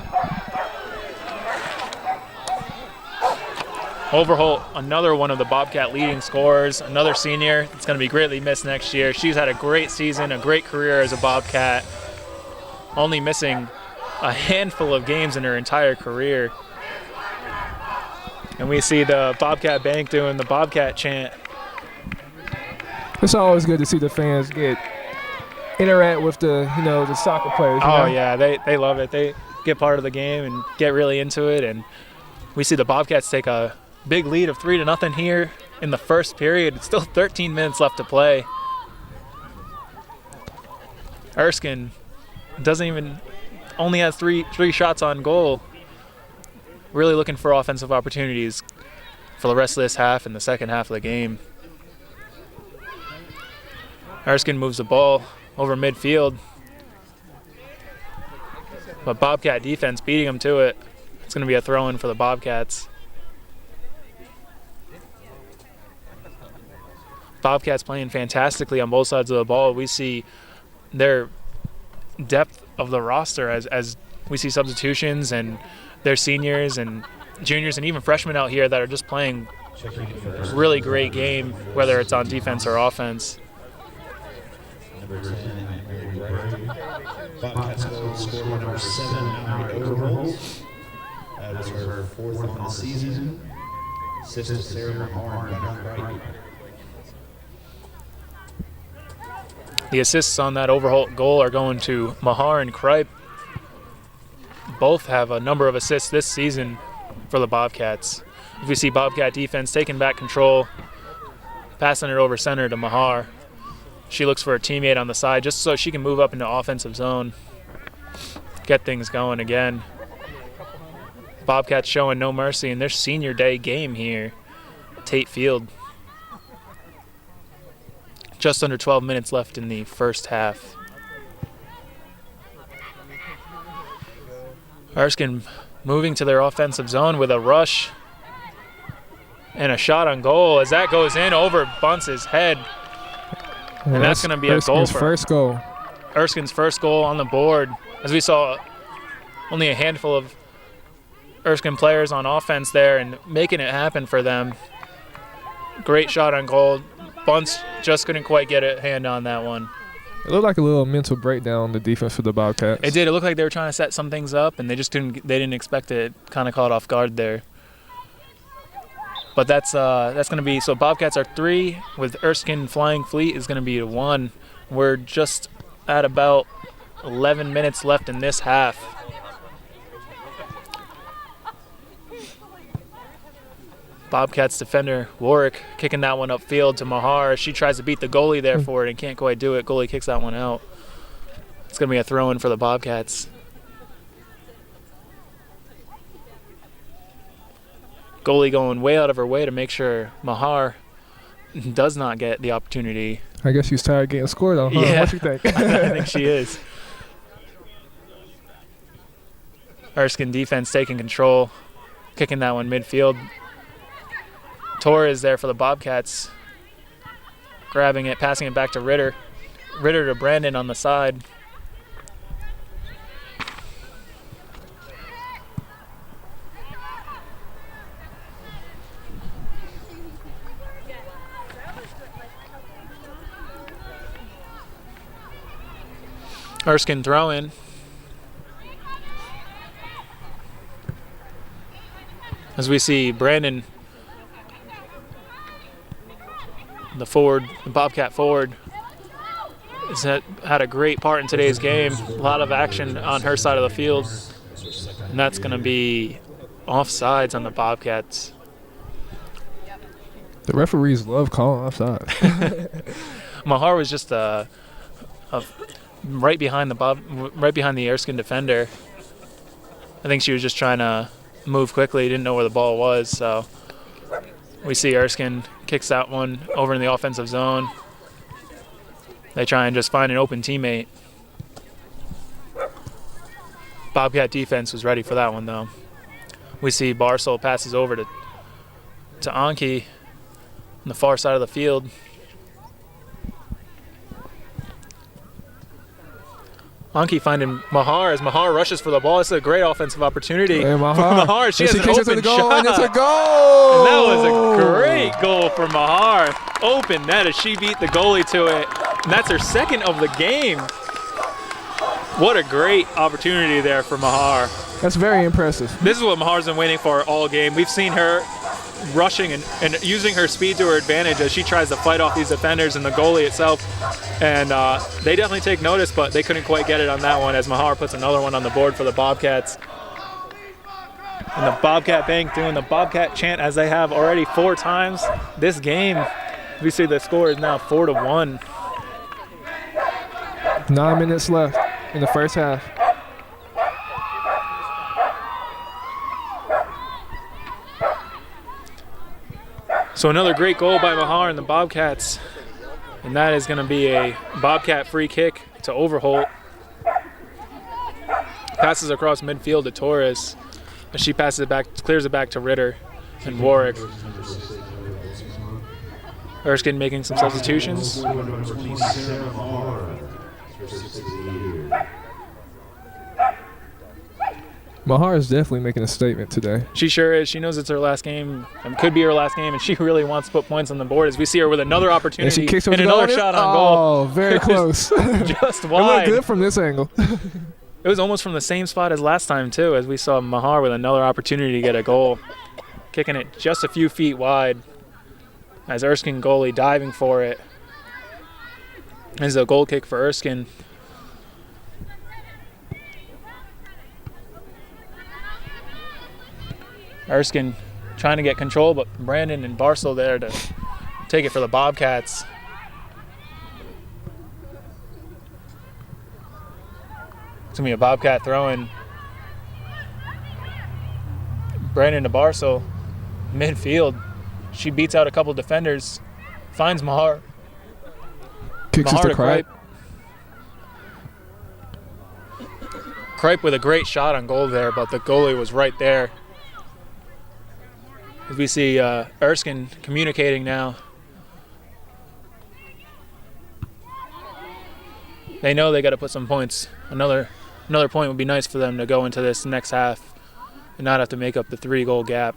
Overholt, another one of the Bobcat leading scorers, another senior that's going to be greatly missed next year. She's had a great season, a great career as a Bobcat, only missing a handful of games in her entire career. And we see the Bobcat Bank doing the Bobcat chant. It's always good to see the fans interact with the soccer players. Oh yeah, they love it. They get part of the game and get really into it. And we see the Bobcats take a big lead of 3-0 here in the first period. It's still 13 minutes left to play. Erskine only has three shots on goal. Really looking for offensive opportunities for the rest of this half and the second half of the game. Erskine moves the ball over midfield, but Bobcat defense beating them to it. It's going to be a throw-in for the Bobcats. Bobcats playing fantastically on both sides of the ball. We see their depth of the roster as we see substitutions and their seniors and juniors and even freshmen out here that are just playing really great game, whether it's on defense or offense. Number 10, McRae. Bobcats goal scorer number 7, Mallory Overholt. That was her 4th on the season. Assist to Sarah Mahar and McRae. The assists on that Overholt goal are going to Mahar and Kripe. Both have a number of assists this season for the Bobcats. If we see Bobcat defense taking back control, passing it over center to Mahar. She looks for a teammate on the side just so she can move up into offensive zone, get things going again. Bobcats showing no mercy in their senior day game here at Tate Field. Just under 12 minutes left in the first half. Erskine moving to their offensive zone with a rush and a shot on goal. As that goes in over Bunce's head. And that's going to be a goal for first goal. Erskine's first goal on the board. As we saw, only a handful of Erskine players on offense there and making it happen for them. Great shot on goal. Bunce just couldn't quite get a hand on that one. It looked like a little mental breakdown on the defense for the Bobcats. It did. It looked like they were trying to set some things up, and they didn't expect it. Kind of caught off guard there. But that's going to be, so Bobcats are 3 with Erskine Flying Fleet is going to be 1. We're just at about 11 minutes left in this half. Bobcats defender Warwick kicking that one upfield to Mahar. She tries to beat the goalie there for it and can't quite do it. Goalie kicks that one out. It's going to be a throw-in for the Bobcats. Goalie going way out of her way to make sure Mahar does not get the opportunity. I guess she's tired of getting scored on. Huh? Yeah, What you think? I think she is. Erskine defense taking control, kicking that one midfield. Torres there for the Bobcats, grabbing it, passing it back to Ritter. Ritter to Brandon on the side. Erskine throw-in. As we see Brandon, the Bobcat forward, has had a great part in today's game. A lot of action on her side of the field. And that's going to be offsides on the Bobcats. The referees love calling offside. Mahar was just right behind the Erskine defender. I think she was just trying to move quickly, didn't know where the ball was, so we see Erskine kicks that one over in the offensive zone. They try and just find an open teammate. Bobcat defense was ready for that one, though. We see Barcel passes over to Anki on the far side of the field. Anki finding Mahar as Mahar rushes for the ball. It's a great offensive opportunity for Mahar. She has an open shot. And it's a goal! And that was a great goal for Mahar. Open net as she beat the goalie to it. And that's her second of the game. What a great opportunity there for Mahar. That's very impressive. This is what Mahar's been waiting for all game. We've seen her rushing and using her speed to her advantage as she tries to fight off these defenders and the goalie itself. And they definitely take notice, but they couldn't quite get it on that one as Mahar puts another one on the board for the Bobcats. And the Bobcat Bank doing the Bobcat chant as they have already 4 times this game. We see the score is now 4-1. 9 minutes left in the first half. So another great goal by Mahar and the Bobcats. And that is going to be a Bobcat free kick to Overholt. Passes across midfield to Torres. As she passes it back, clears it back to Ritter and Warwick. Erskine making some substitutions. Mahar is definitely making a statement today. She sure is. She knows it's her last game. It could be her last game, and she really wants to put points on the board as we see her with another opportunity And she kicks and another shot on goal. Oh, very close. Just It wide. looked good from this angle. It was almost from the same spot as last time, too, as we saw Mahar with another opportunity to get a goal. Kicking it just a few feet wide as Erskine goalie diving for it. This is a goal kick for Erskine. Erskine trying to get control, but Brandon and Barcel there to take it for the Bobcats. It's going to be a Bobcat throw-in. Brandon to Barcel, midfield. She beats out a couple defenders, finds Mahar. Kicks it Mahar to Kripe. Kripe with a great shot on goal there, but the goalie was right there. As we see Erskine communicating now. They know they got to put some points. Another point would be nice for them to go into this next half and not have to make up the 3-goal gap.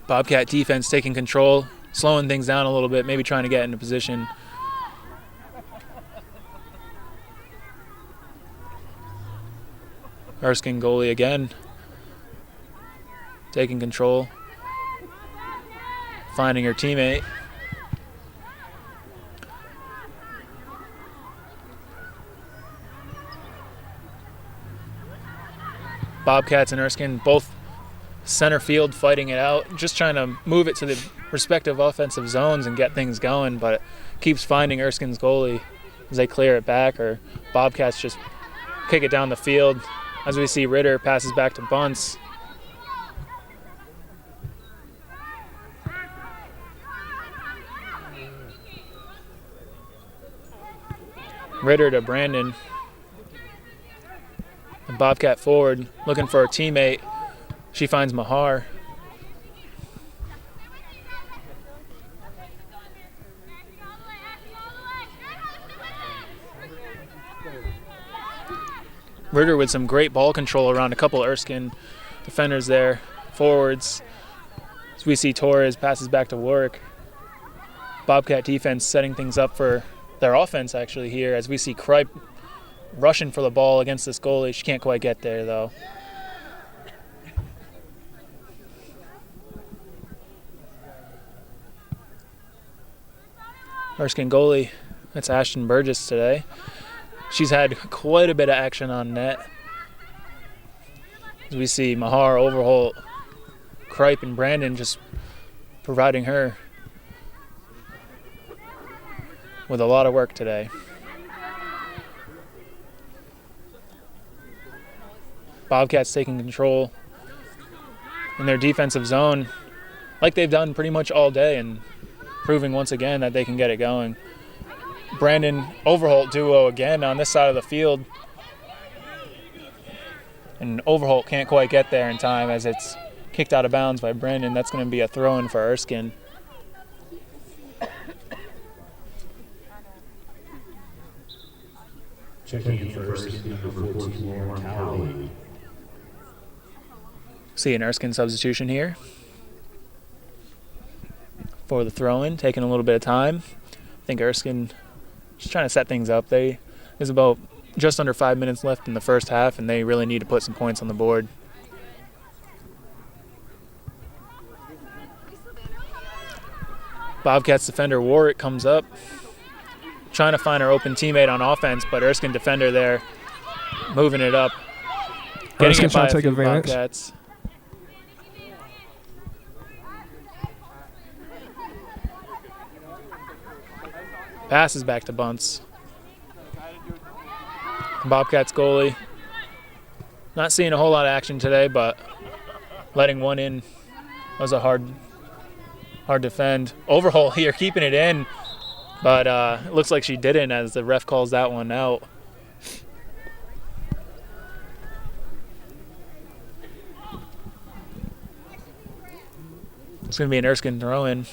Bobcat defense taking control, slowing things down a little bit, maybe trying to get into position. Erskine goalie again. Taking control, finding her teammate. Bobcats and Erskine both center field fighting it out, just trying to move it to the respective offensive zones and get things going, but it keeps finding Erskine's goalie as they clear it back, or Bobcats just kick it down the field. As we see Ritter passes back to Bunce. Ritter to Brandon. And Bobcat forward looking for a teammate. She finds Mahar. Ritter with some great ball control around a couple Erskine defenders there. Forwards. As we see Torres passes back to Warwick. Bobcat defense setting things up for their offense actually here, as we see Kripe rushing for the ball against this goalie. She can't quite get there though. Erskine goalie, that's Ashton Burgess today. She's had quite a bit of action on net. As we see Mahar, Overholt, Kripe, and Brandon just providing her with a lot of work today. Bobcats taking control in their defensive zone like they've done pretty much all day and proving once again that they can get it going. Brandon Overholt duo again on this side of the field. And Overholt can't quite get there in time as it's kicked out of bounds by Brandon. That's going to be a throw-in for Erskine. Checking in for Erskine, number 14, Lauren Cowley. See an Erskine substitution here for the throw-in, taking a little bit of time. I think Erskine just trying to set things up. There's about just under 5 minutes left in the first half, and they really need to put some points on the board. Bobcats defender Warwick comes up, trying to find her open teammate on offense, but Erskine defender there, moving it up. Erskine it by trying to take advantage. Bobcats. Passes back to Bunce. Bobcats goalie. Not seeing a whole lot of action today, but letting one in was a hard defend. Overholt here, keeping it in, but it looks like she didn't as the ref calls that one out. It's going to be an Erskine throw-in.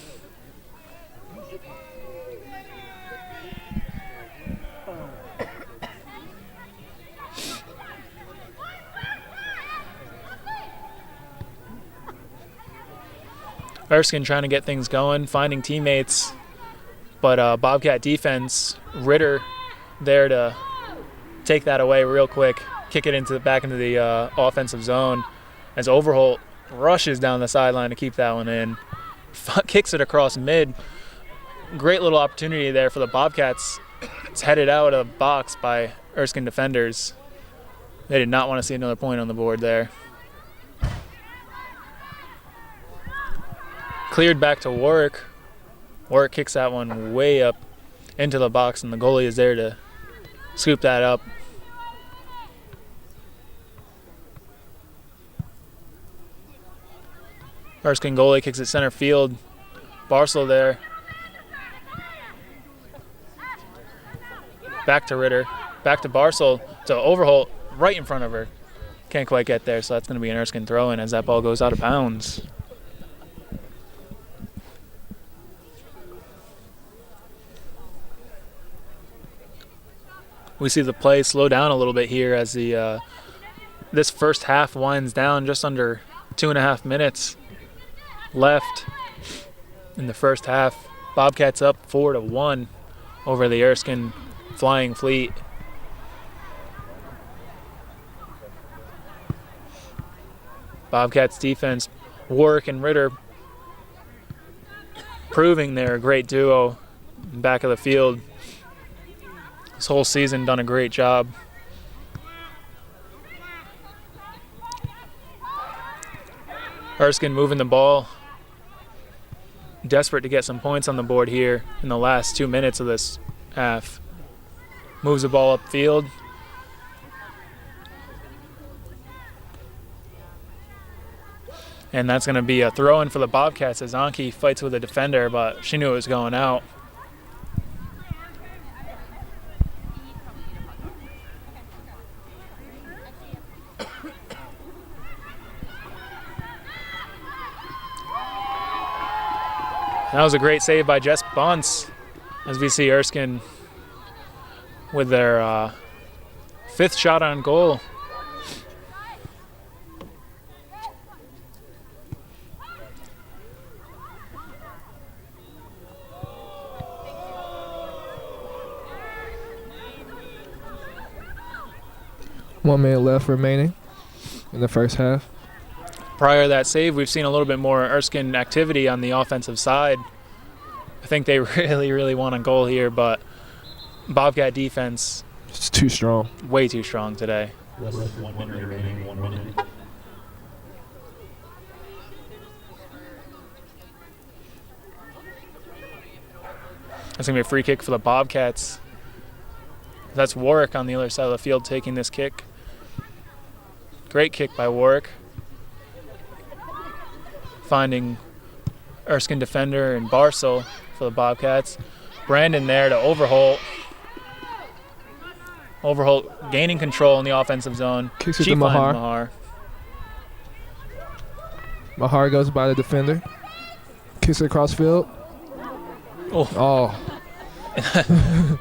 Erskine trying to get things going, finding teammates, but Bobcat defense, Ritter there to take that away real quick, kick it back into the offensive zone as Overholt rushes down the sideline to keep that one in, kicks it across mid. Great little opportunity there for the Bobcats. It's headed out of the box by Erskine defenders. They did not want to see another point on the board there. Cleared back to Warwick. Warwick kicks that one way up into the box, and the goalie is there to scoop that up. Erskine goalie kicks it center field. Barcel there. Back to Ritter. Back to Barcel to Overholt right in front of her. Can't quite get there, so that's going to be an Erskine throw-in as that ball goes out of bounds. We see the play slow down a little bit here as this first half winds down. Just under 2.5 minutes left in the first half. Bobcats up 4-1 over the Erskine Flying Fleet. Bobcats defense, Warwick and Ritter, proving they're a great duo in the back of the field. This whole season done a great job. Erskine moving the ball. Desperate to get some points on the board here in the last 2 minutes of this half. Moves the ball upfield. And that's going to be a throw-in for the Bobcats as Anki fights with a defender, but she knew it was going out. That was a great save by Jess Bunce as we see Erskine with their 5th shot on goal. 1 minute left remaining in the first half. Prior to that save, we've seen a little bit more Erskine activity on the offensive side. I think they really, really want a goal here, but Bobcat defense It's too strong. way too strong today. Less than 1 minute remaining, 1 minute. That's going to be a free kick for the Bobcats. That's Warwick on the other side of the field taking this kick. Great kick by Warwick. Finding Erskine defender and Barcel for the Bobcats. Brandon there to Overholt. Overholt gaining control in the offensive zone. Kicks it She to finds Mahar. Mahar. Mahar goes by the defender. Kicks it across field. Oh.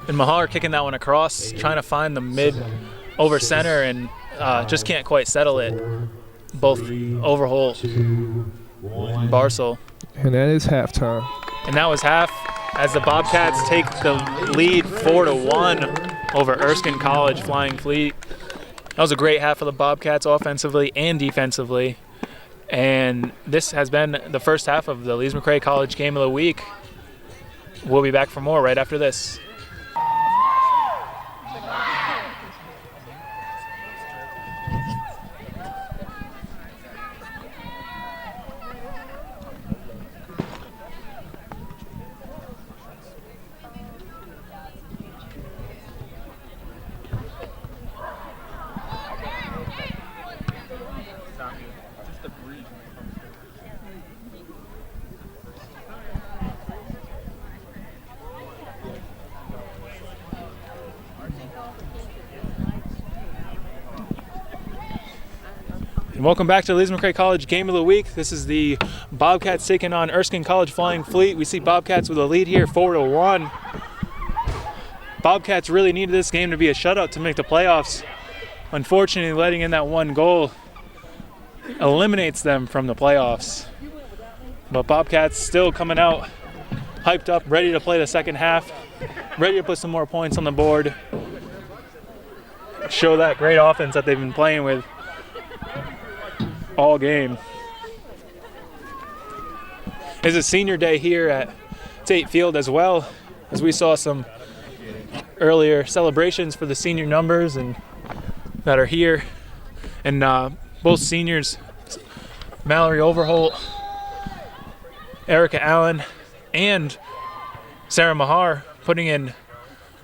And Mahar kicking that one across, trying to find the mid over center and just can't quite settle it. Both Overholt and Barcel. And that is halftime. And that was half as the Bobcats take the lead 4-1 over Erskine College Flying Fleet. That was a great half for the Bobcats offensively and defensively. And this has been the first half of the Lees McRae College Game of the Week. We'll be back for more right after this. And welcome back to the Lees McRae College Game of the Week. This is the Bobcats taking on Erskine College Flying Fleet. We see Bobcats with a lead here, 4-1. Bobcats really needed this game to be a shutout to make the playoffs. Unfortunately, letting in that one goal eliminates them from the playoffs. But Bobcats still coming out hyped up, ready to play the second half, ready to put some more points on the board, show that great offense that they've been playing with all game. It's a senior day here at Tate Field as well, as we saw some earlier celebrations for the senior numbers and that are here. And both seniors, Mallory Overholt, Erica Allen, and Sarah Mahar, putting in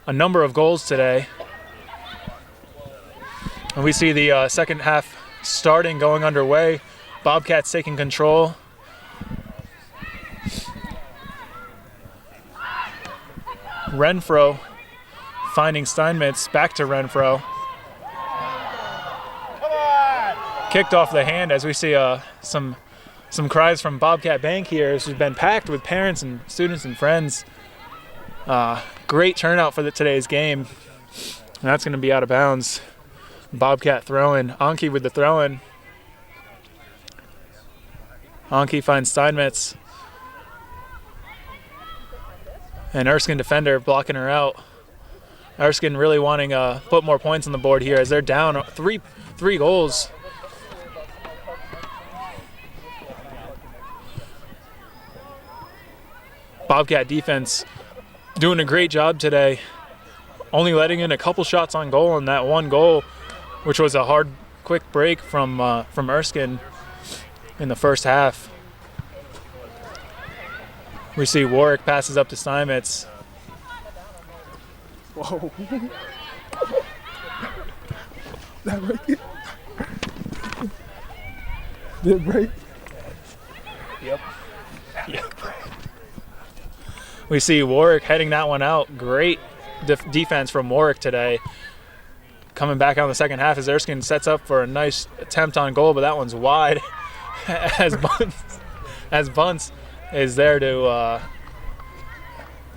a number of goals today. And we see the second half starting, going underway. Bobcats taking control. Renfro finding Steinmetz, back to Renfro. Kicked off the hand as we see some cries from Bobcat Bank here. This has been packed with parents and students and friends. Great turnout for today's game. And that's going to be out of bounds. Bobcat throw-in. Anki with the throw-in. Anki finds Steinmetz. And Erskine defender blocking her out. Erskine really wanting to put more points on the board here as they're down three goals. Bobcat defense doing a great job today. Only letting in a couple shots on goal in that one goal, which was a hard, quick break from Erskine in the first half. We see Warwick passes up to Steinmetz. Whoa. That break it? Did it break? Yep. We see Warwick heading that one out. Great defense from Warwick today. Coming back on the second half as Erskine sets up for a nice attempt on goal, but that one's wide. as Bunce is there to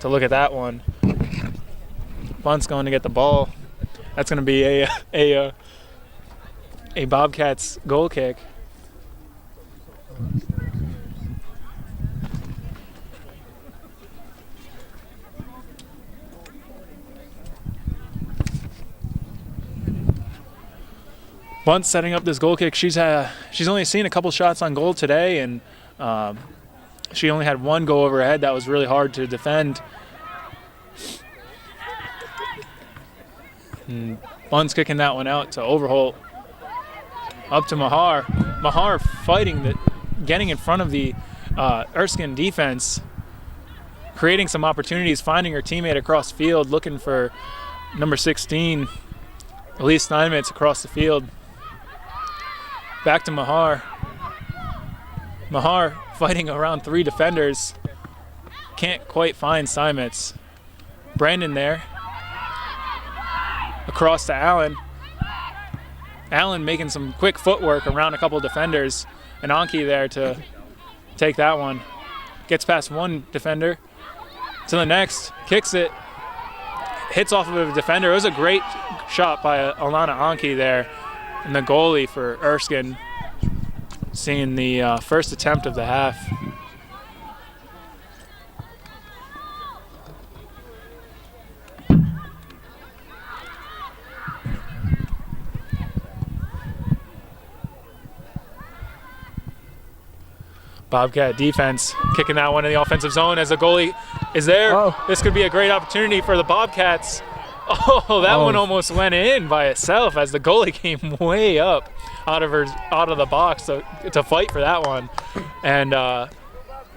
look at that one. Bunce going to get the ball. That's going to be a Bobcats goal kick. Bunt setting up this goal kick. She's only seen a couple shots on goal today, and she only had one go over her head. That was really hard to defend. And Bunt's kicking that one out to Overholt. Up to Mahar. Mahar fighting, getting in front of the Erskine defense, creating some opportunities, finding her teammate across the field, looking for number 16, Elise Steinmetz, across the field. Back to Mahar. Mahar fighting around 3 defenders. Can't quite find Steinmetz. Brandon there. Across to Allen. Allen making some quick footwork around a couple defenders. And Anki there to take that one. Gets past one defender to the next. Kicks it. Hits off of a defender. It was a great shot by Alana Anki there. And the goalie for Erskine, seeing the first attempt of the half. Bobcat defense kicking that one in the offensive zone as the goalie is there. Oh. This could be a great opportunity for the Bobcats. Oh, that one almost went in by itself as the goalie came way up out of the box to fight for that one. And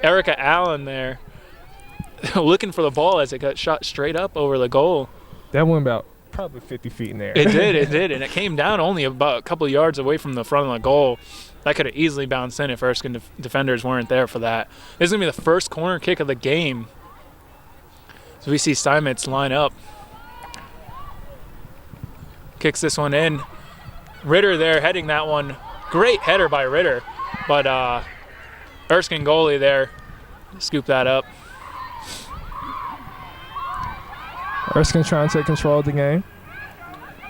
Erica Allen there looking for the ball as it got shot straight up over the goal. That went about probably 50 feet in there. It did, and it came down only about a couple yards away from the front of the goal. That could have easily bounced in if Erskine defenders weren't there for that. This is going to be the first corner kick of the game. So we see Steinmetz line up. Kicks this one in. Ritter there heading that one. Great header by Ritter. But Erskine goalie there. Scoop that up. Erskine trying to take control of the game.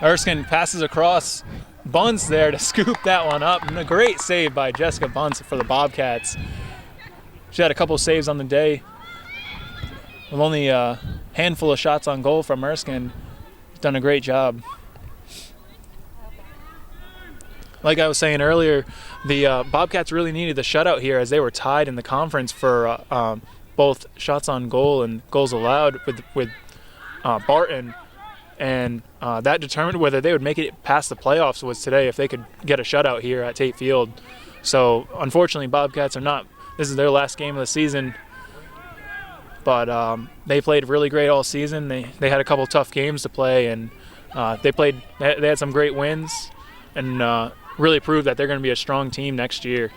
Erskine passes across. Bunce there to scoop that one up. And a great save by Jessica Bunce for the Bobcats. She had a couple saves on the day. With only a handful of shots on goal from Erskine. She's done a great job. Like I was saying earlier, the Bobcats really needed the shutout here as they were tied in the conference for both shots on goal and goals allowed with Barton. And that determined whether they would make it past the playoffs was today if they could get a shutout here at Tate Field. So unfortunately, Bobcats are not. This is their last game of the season. But they played really great all season. They had a couple tough games to play, and they had some great wins, and really proved that they're going to be a strong team next year.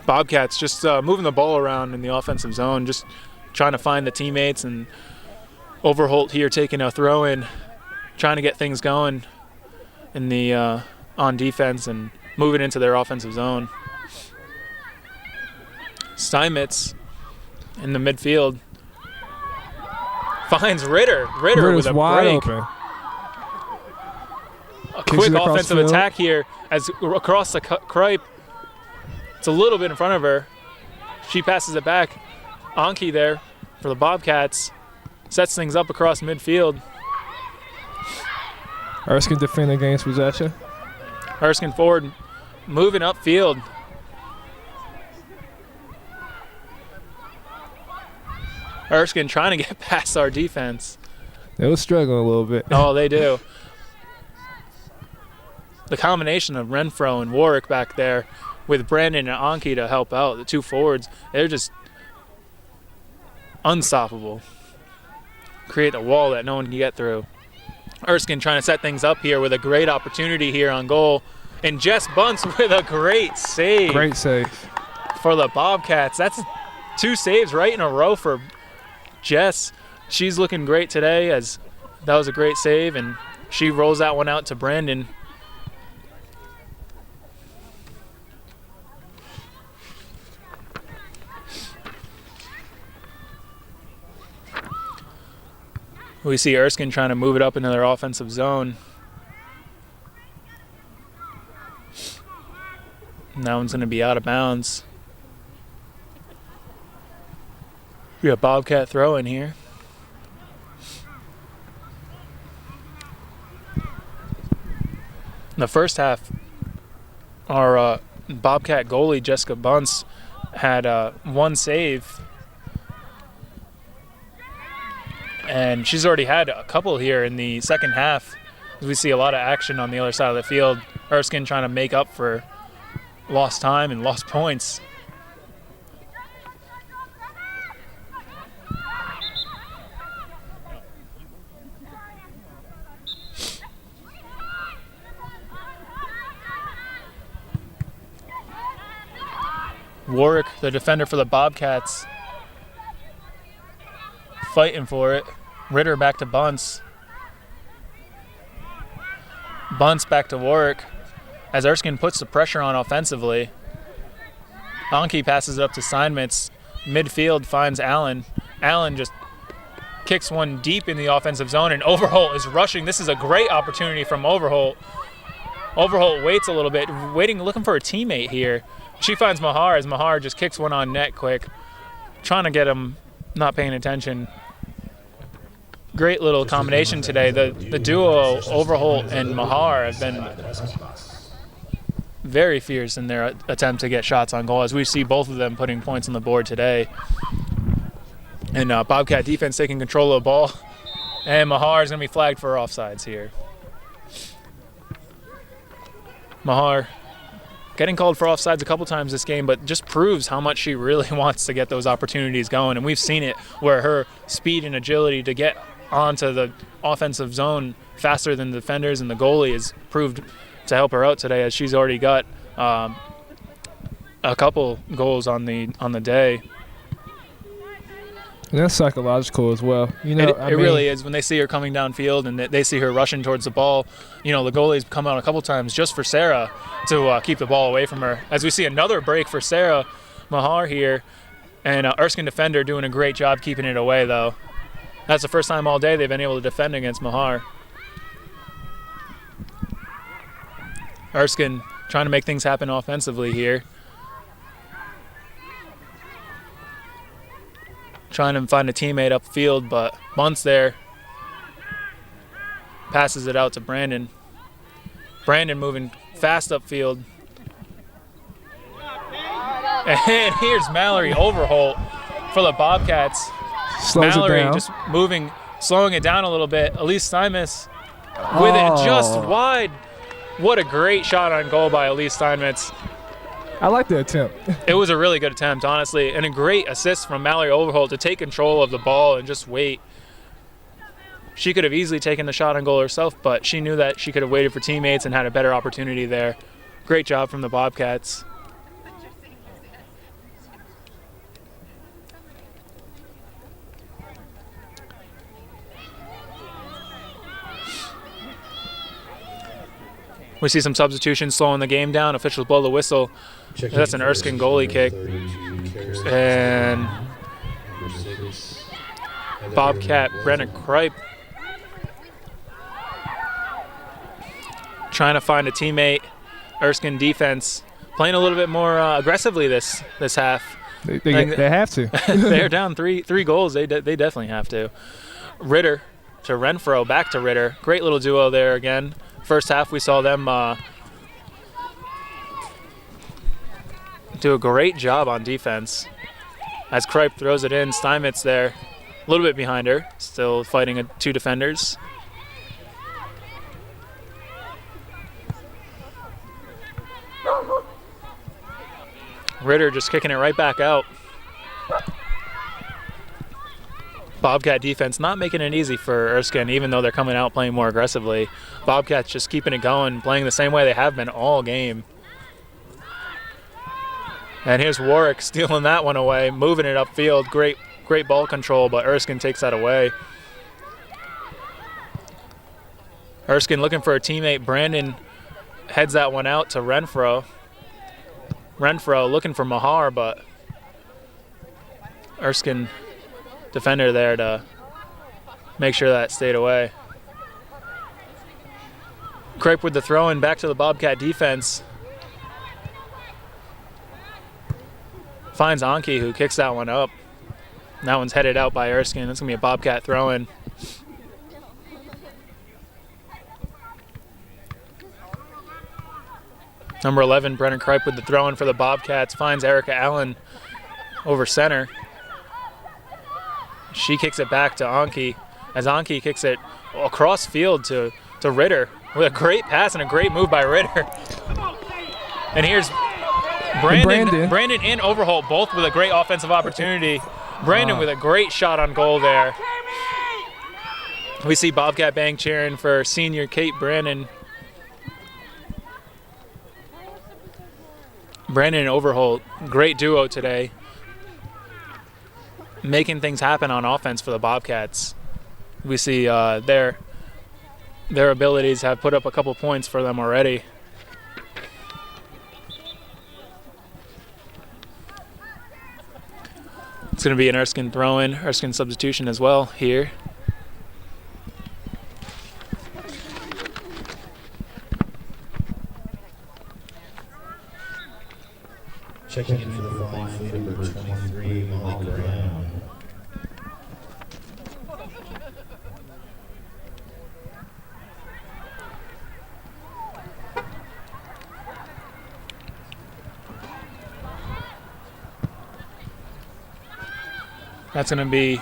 Bobcats just moving the ball around in the offensive zone, just trying to find the teammates, and Overholt here taking a throw in, trying to get things going in the on defense and move it into their offensive zone. Steinmetz in the midfield finds Ritter. Ritter with a wide break. open. A quick offensive field. attack here as across the Kripe. It's a little bit in front of her. She passes it back. Anki there for the Bobcats. Sets things up across midfield. Erskine defending against possession. Erskine forward, moving upfield. Erskine trying to get past our defense. They were struggling a little bit. Oh, they do. The combination of Renfro and Warwick back there with Brandon and Anki to help out, the two forwards, they're just unstoppable. Create a wall that no one can get through. Erskine trying to set things up here with a great opportunity here on goal. And Jess Bunce with a great save. Great save. For the Bobcats. That's 2 saves right in a row for Jess. She's looking great today as that was a great save, and she rolls that one out to Brandon. We see Erskine trying to move it up into their offensive zone. And that one's going to be out of bounds. We got Bobcat throw in here. the first half, our Bobcat goalie, Jessica Bunce, had one save. And she's already had a couple here in the second half. We see a lot of action on the other side of the field. Erskine trying to make up for lost time and lost points. Warwick, the defender for the Bobcats, fighting for it. Ritter back to Bunce. Bunce back to Warwick as Erskine puts the pressure on offensively. Anki passes it up to Steinmetz. Midfield finds Allen. Allen just kicks one deep in the offensive zone, and Overholt is rushing. This is a great opportunity from Overholt. Overholt waits a little bit, looking for a teammate here. She finds Mahar as Mahar just kicks one on net quick, trying to get him not paying attention. Great little combination today. The duo, Overholt and Mahar, have been very fierce in their attempt to get shots on goal, as we see both of them putting points on the board today. And Bobcat defense taking control of the ball. And Mahar is going to be flagged for offsides here. Mahar getting called for offsides a couple times this game, but just proves how much she really wants to get those opportunities going. And we've seen it where her speed and agility to get onto the offensive zone faster than the defenders and the goalie has proved to help her out today, as she's already got a couple goals on the day. And that's psychological as well. You know, it really is. When they see her coming downfield and they see her rushing towards the ball, you know, the goalie's come out a couple times just for Sarah to keep the ball away from her. As we see another break for Sarah Mahar here, and Erskine defender doing a great job keeping it away, though. That's the first time all day they've been able to defend against Mahar. Erskine trying to make things happen offensively here. Trying to find a teammate upfield, but Bunce there. Passes it out to Brandon. Brandon moving fast upfield. And here's Mallory Overholt for the Bobcats. Slows Mallory it down. just moving, slowing it down a little bit. Elise Steinmetz with it just wide. What a great shot on goal by Elise Steinmetz. I like the attempt. It was a really good attempt, honestly, and a great assist from Mallory Overholt to take control of the ball and just wait. She could have easily taken the shot on goal herself, but she knew that she could have waited for teammates and had a better opportunity there. Great job from the Bobcats. We see some substitutions slowing the game down. Officials blow the whistle. That's an Erskine goalie kick. And Bobcat Brenna Kripe trying to find a teammate. Erskine defense playing a little bit more aggressively this half. They have to. They're down three goals. They definitely have to. Ritter to Renfro, back to Ritter. Great little duo there again. First half we saw them do a great job on defense. As Kripe throws it in, Steinmetz there, a little bit behind her, still fighting two defenders. Ritter just kicking it right back out. Bobcat defense not making it easy for Erskine, even though they're coming out playing more aggressively. Bobcats just keeping it going, playing the same way they have been all game. And here's Warwick stealing that one away, moving it upfield. Great ball control, but Erskine takes that away. Erskine looking for a teammate. Brandon heads that one out to Renfro. Renfro looking for Mahar, but Erskine defender there to make sure that stayed away. Kripe with the throw in back to the Bobcat defense. Finds Anki, who kicks that one up. That one's headed out by Erskine. That's going to be a Bobcat throw in. Number 11, Brennan Kripe with the throw-in for the Bobcats, finds Erica Allen over center. She kicks it back to Anki, as Anki kicks it across field to Ritter with a great pass and a great move by Ritter. And here's Brandon and Overholt both with a great offensive opportunity. Brandon with a great shot on goal there. We see Bobcat Bank cheering for senior Kate Brandon. Brandon and Overholt, great duo today, making things happen on offense for the Bobcats. We see their abilities have put up a couple points for them already. It's going to be an Erskine throw-in, Erskine substitution as well here. Checking in for the Flying Fleet, number 23, Molly Graham. That's going to be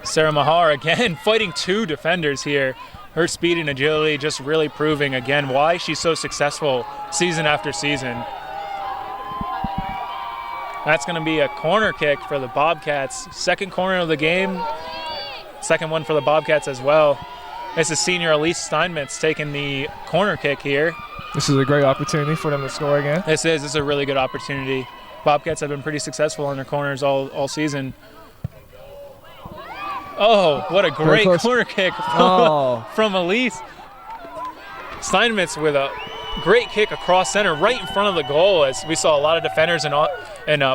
Sarah Mahar again, fighting two defenders here. Her speed and agility just really proving again why she's so successful season after season. That's going to be a corner kick for the Bobcats. Second corner of the game. Second one for the Bobcats as well. This is senior Elise Steinmetz taking the corner kick here. This is a great opportunity for them to score again. This is a really good opportunity. Bobcats have been pretty successful on their corners all season. Oh, what a great corner kick from Elise. Steinmetz with a great kick across center right in front of the goal, as we saw a lot of defenders and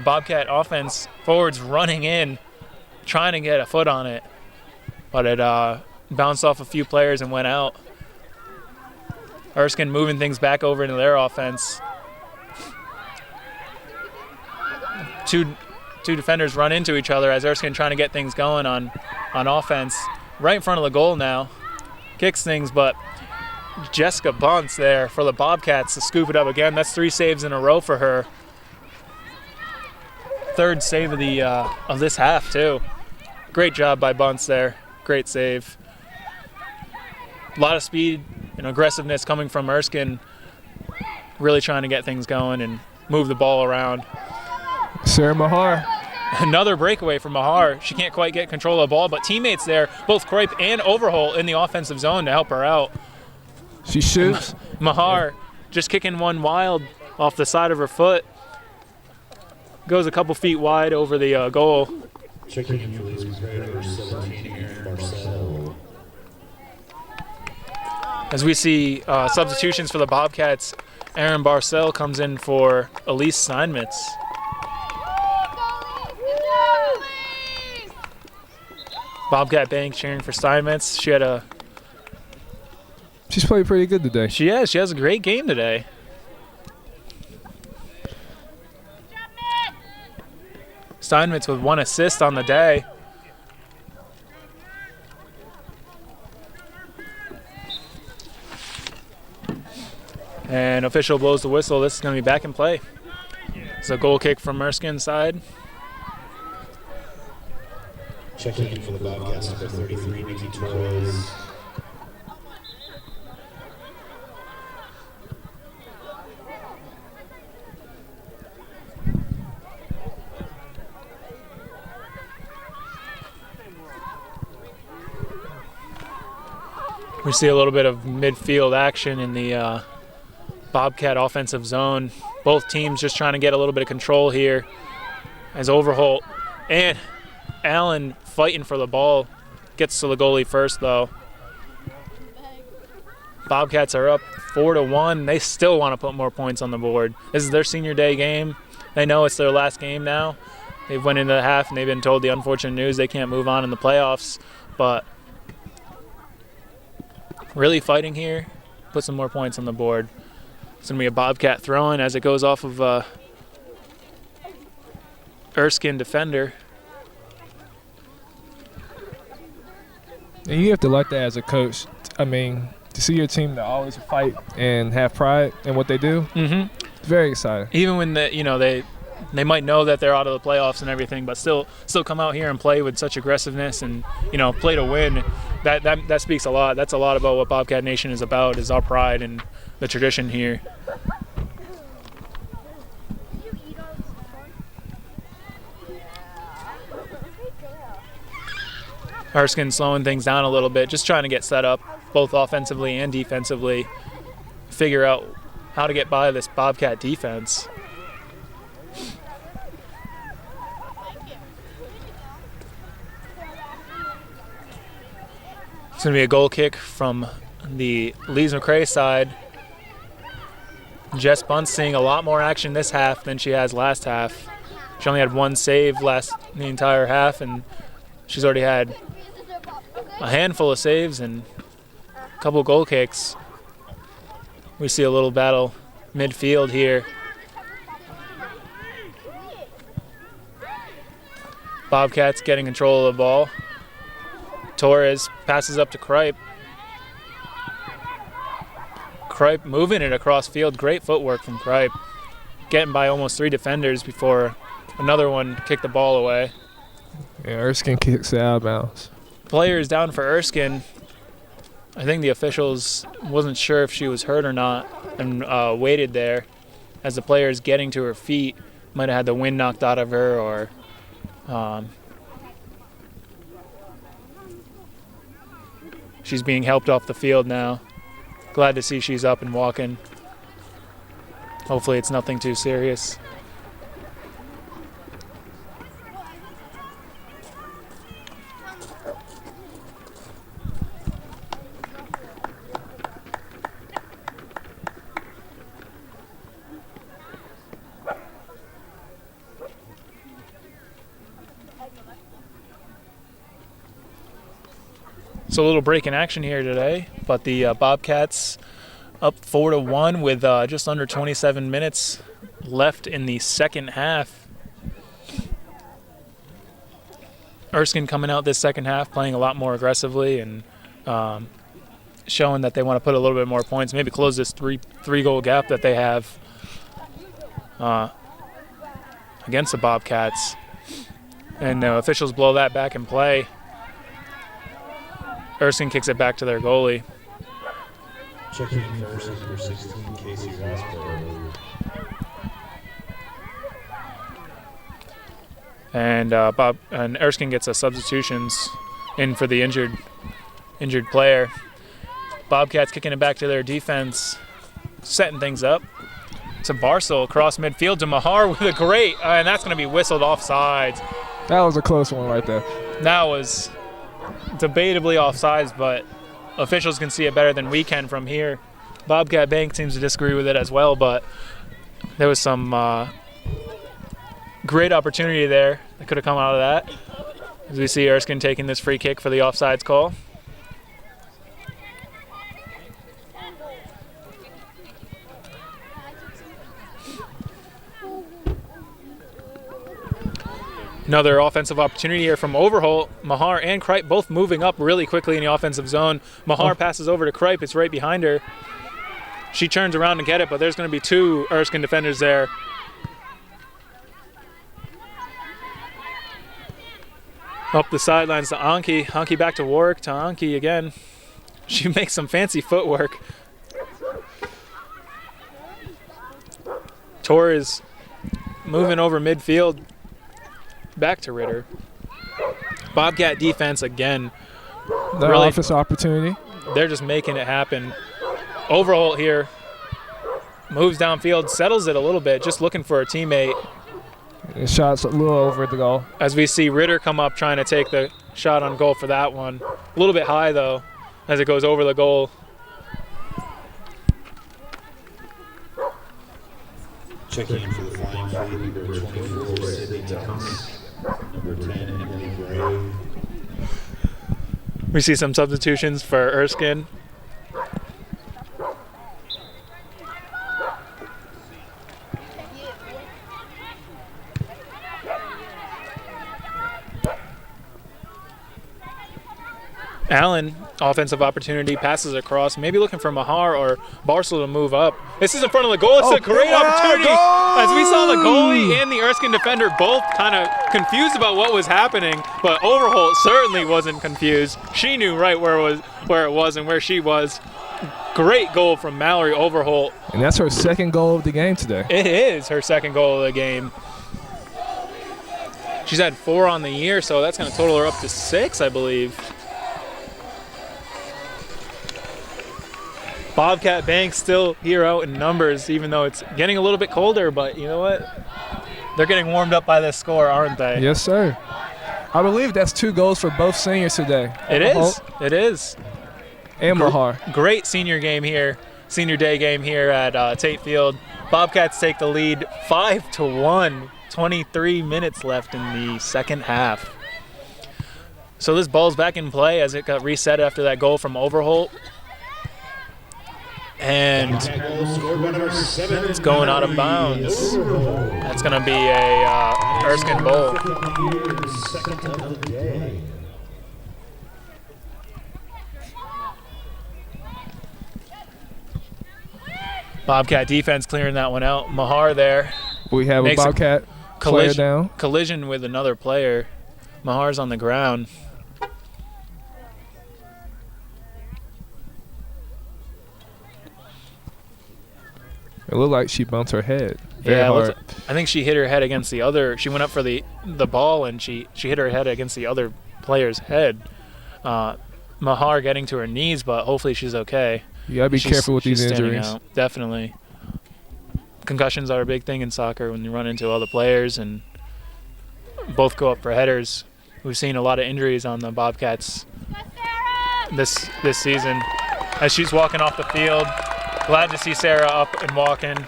Bobcat offense forwards running in, trying to get a foot on it. But it bounced off a few players and went out. Erskine moving things back over into their offense. Two defenders run into each other as Erskine trying to get things going on offense. Right in front of the goal now. Kicks things, but Jessica Bunce there for the Bobcats to scoop it up again. That's 3 saves in a row for her. Third save of this half too. Great job by Bunce there. Great save. A lot of speed and aggressiveness coming from Erskine. Really trying to get things going and move the ball around. Sarah Mahar. Another breakaway from Mahar. She can't quite get control of the ball, but teammates there, both Kripe and Overholt in the offensive zone to help her out. She shoots. Mahar just kicking one wild off the side of her foot. Goes a couple feet wide over the goal. Checking in for these number 17, Aaron Barcel. As we see substitutions for the Bobcats, Aaron Barcel comes in for Elise Steinmetz. Bobcat Bank cheering for Steinmetz. She's played pretty good today. She has a great game today. Steinmetz with 1 assist on the day. And official blows the whistle. This is going to be back in play. It's a goal kick from Erskine's side. Checking in for the Bobcats, number 33, Nikki Torres. We see a little bit of midfield action in the Bobcat offensive zone. Both teams just trying to get a little bit of control here as Overholt and Allen fighting for the ball. Gets to the goalie first, though. Bobcats are up 4-1. They still want to put more points on the board. This is their senior day game. They know it's their last game now. They've went into the half and they've been told the unfortunate news they can't move on in the playoffs. But really fighting here, put some more points on the board. It's going to be a Bobcat throw-in as it goes off of Erskine defender. And you have to like that as a coach. I mean, to see your team to always fight and have pride in what they do. Mm-hmm. Very excited. Even when they might know that they're out of the playoffs and everything, but still come out here and play with such aggressiveness and play to win. That speaks a lot. That's a lot about what Bobcat Nation is about, is our pride and the tradition here. Erskine slowing things down a little bit, just trying to get set up both offensively and defensively, figure out how to get by this Bobcat defense. It's going to be a goal kick from the Lees McRae side. Jess Bunt's seeing a lot more action this half than she has last half. She only had one save the entire half, and she's already had a handful of saves and a couple goal kicks. We see a little battle midfield here. Bobcats getting control of the ball. Torres passes up to Kripe. Kripe moving it across field. Great footwork from Kripe. Getting by almost 3 defenders before another one kicked the ball away. Yeah, Erskine kicks it out of bounds. Players down for Erskine. I think the officials wasn't sure if she was hurt or not and waited there as the player's getting to her feet. Might have had the wind knocked out of her, or she's being helped off the field now. Glad to see she's up and walking. Hopefully it's nothing too serious. It's a little break in action here today, but the Bobcats up 4-1 with just under 27 minutes left in the second half. Erskine coming out this second half, playing a lot more aggressively and showing that they want to put a little bit more points, maybe close this three-goal gap that they have against the Bobcats. And the officials blow that back in play. Erskine kicks it back to their goalie. Checking first is number 16, Casey Rosberg. And Erskine gets a substitutions in for the injured player. Bobcats kicking it back to their defense, setting things up. To Barcel across midfield to Mahar with a great, and that's going to be whistled offsides. That was a close one right there. That was debatably offsides, but officials can see it better than we can from here. Bobcat Bank seems to disagree with it as well, but there was some great opportunity there that could have come out of that. As we see Erskine taking this free kick for the offsides call. Another offensive opportunity here from Overholt. Mahar and Kripe both moving up really quickly in the offensive zone. Mahar passes over to Kripe. It's right behind her. She turns around to get it, but there's going to be 2 Erskine defenders there. Up the sidelines to Anki. Anki back to Warwick. To Anki again. She makes some fancy footwork. Torres moving over midfield. Back to Ritter. Bobcat defense again. The really, office opportunity. They're just making it happen. Overholt here moves downfield, settles it a little bit, just looking for a teammate. The shot's a little over the goal. As we see Ritter come up trying to take the shot on goal for that one. A little bit high though, as it goes over the goal. Checking in for the Flying Fleet, number 24, Sydney Ducks. Number 10, Emily Gray. We see some substitutions for Erskine. Allen offensive opportunity, passes across, maybe looking for Mahar or Barcel to move up. This is in front of the goal. It's a great opportunity. As we saw the goalie and the Erskine defender both kind of confused about what was happening, but Overholt certainly wasn't confused. She knew right where it was and where she was. Great goal from Mallory Overholt. And that's her second goal of the game today. It is her second goal of the game. She's had 4 on the year, so that's going to total her up to 6, I believe. Bobcat Banks still here out in numbers, even though it's getting a little bit colder, but you know what? They're getting warmed up by this score, aren't they? Yes, sir. I believe that's 2 goals for both seniors today. It is. It is. And Mahar. Great senior game here, senior day game here at Tate Field. Bobcats take the lead 5-1. 23 minutes left in the second half. So this ball's back in play as it got reset after that goal from Overholt. And it's going out of bounds. That's going to be a Erskine goal. Bobcat defense clearing that one out. Mahar there. We have a Bobcat player down. Collision with another player. Mahar's on the ground. It looked like she bumped her head. I think she hit her head against the other. She went up for the ball and she hit her head against the other player's head. Mahar getting to her knees, but hopefully she's okay. You gotta be careful with these injuries. Out. Definitely. Concussions are a big thing in soccer when you run into other players and both go up for headers. We've seen a lot of injuries on the Bobcats this season. As she's walking off the field, glad to see Sarah up and walking.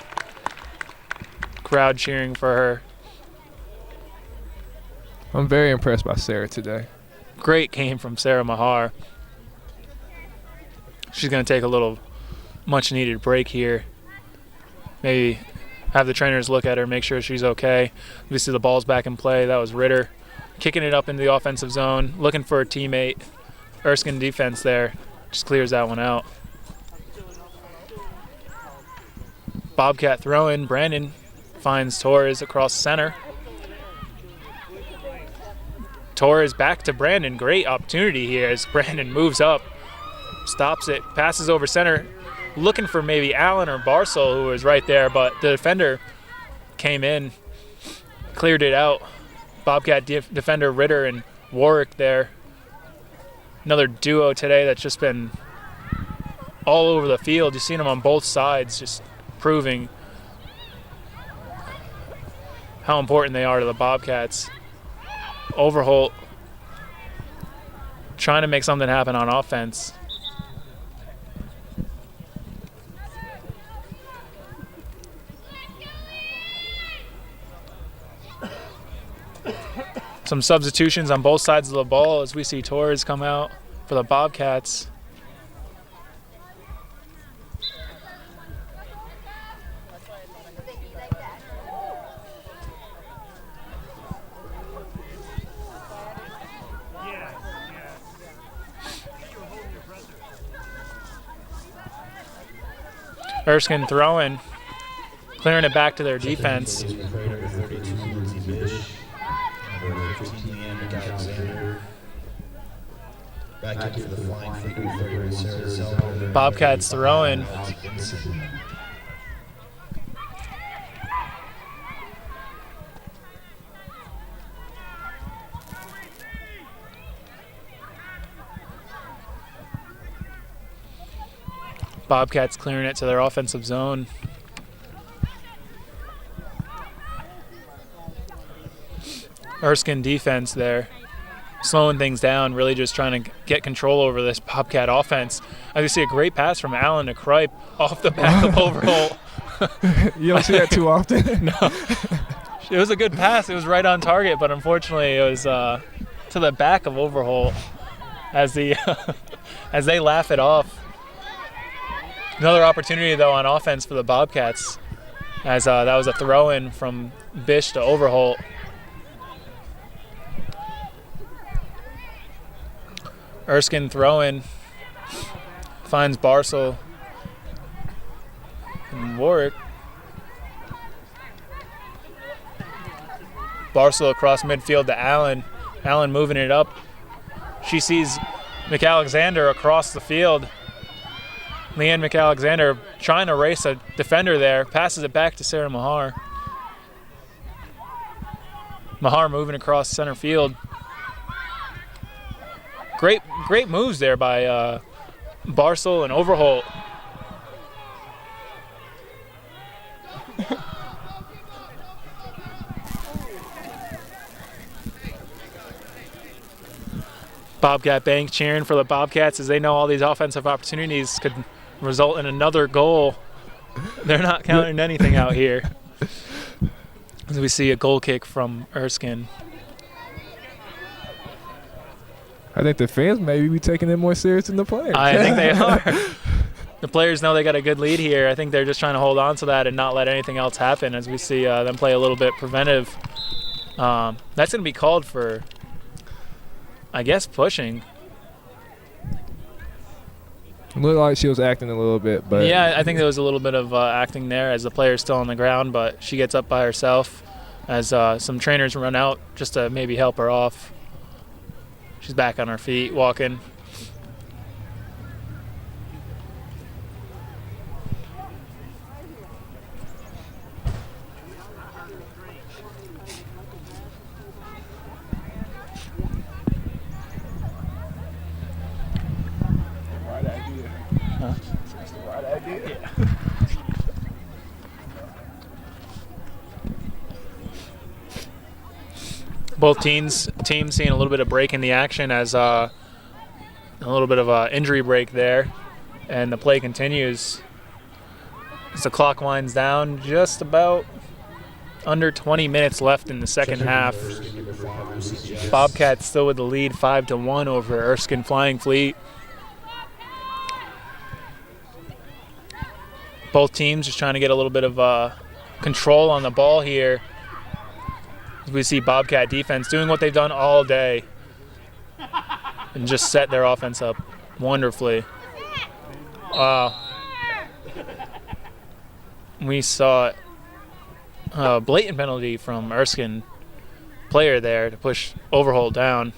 Crowd cheering for her. I'm very impressed by Sarah today. Great game from Sarah Mahar. She's going to take a little much-needed break here. Maybe have the trainers look at her, make sure she's okay. We see the ball's back in play. That was Ritter. Kicking it up into the offensive zone, looking for a teammate. Erskine defense there. Just clears that one out. Bobcat throw-in. Brandon finds Torres across center. Torres back to Brandon. Great opportunity here as Brandon moves up. Stops it, passes over center, looking for maybe Allen or Barcel, who was right there, but the defender came in, cleared it out. Bobcat defender Ritter and Warwick there. Another duo today that's just been all over the field. You've seen them on both sides, just proving how important they are to the Bobcats. Overholt trying to make something happen on offense. Some substitutions on both sides of the ball as we see Torres come out for the Bobcats. Erskine throwing, clearing it back to their defense. Bobcats throwing. Bobcats clearing it to their offensive zone. Erskine defense there, slowing things down, really just trying to get control over this Bobcat offense. I can see a great pass from Allen to Kripe off the back of Overholt. You don't see that too often. No. It was a good pass. It was right on target, but unfortunately it was to the back of Overholt as they laugh it off. Another opportunity, though, on offense for the Bobcats, as that was a throw-in from Bish to Overholt. Erskine throw-in. finds Barcel and Warwick. Barcel across midfield to Allen. Allen moving it up. She sees McAlexander across the field. Leanne McAlexander trying to race a defender there. Passes it back to Sarah Mahar. Mahar moving across center field. Great moves there by Barcel and Overholt. Bobcat Bank cheering for the Bobcats as they know all these offensive opportunities could result in another goal. They're not counting anything out here. As we see a goal kick from Erskine. I think the fans maybe be taking it more serious than the players. I think they are. The players know they got a good lead here. I think they're just trying to hold on to that and not let anything else happen as we see them play a little bit preventive. That's going to be called for, I guess, pushing. It looked like she was acting a little bit, but yeah, I think there was a little bit of acting there as the player's still on the ground, but she gets up by herself as some trainers run out just to maybe help her off. She's back on her feet, walking. Both teams seeing a little bit of break in the action as a little bit of an injury break there, and the play continues as the clock winds down. Just about under 20 minutes left in the second half. Bobcats still with the lead 5-1 over Erskine Flying Fleet. Both teams just trying to get a little bit of control on the ball here. We see Bobcat defense doing what they've done all day and just set their offense up wonderfully. We saw a blatant penalty from Erskine player there to push Overholt down.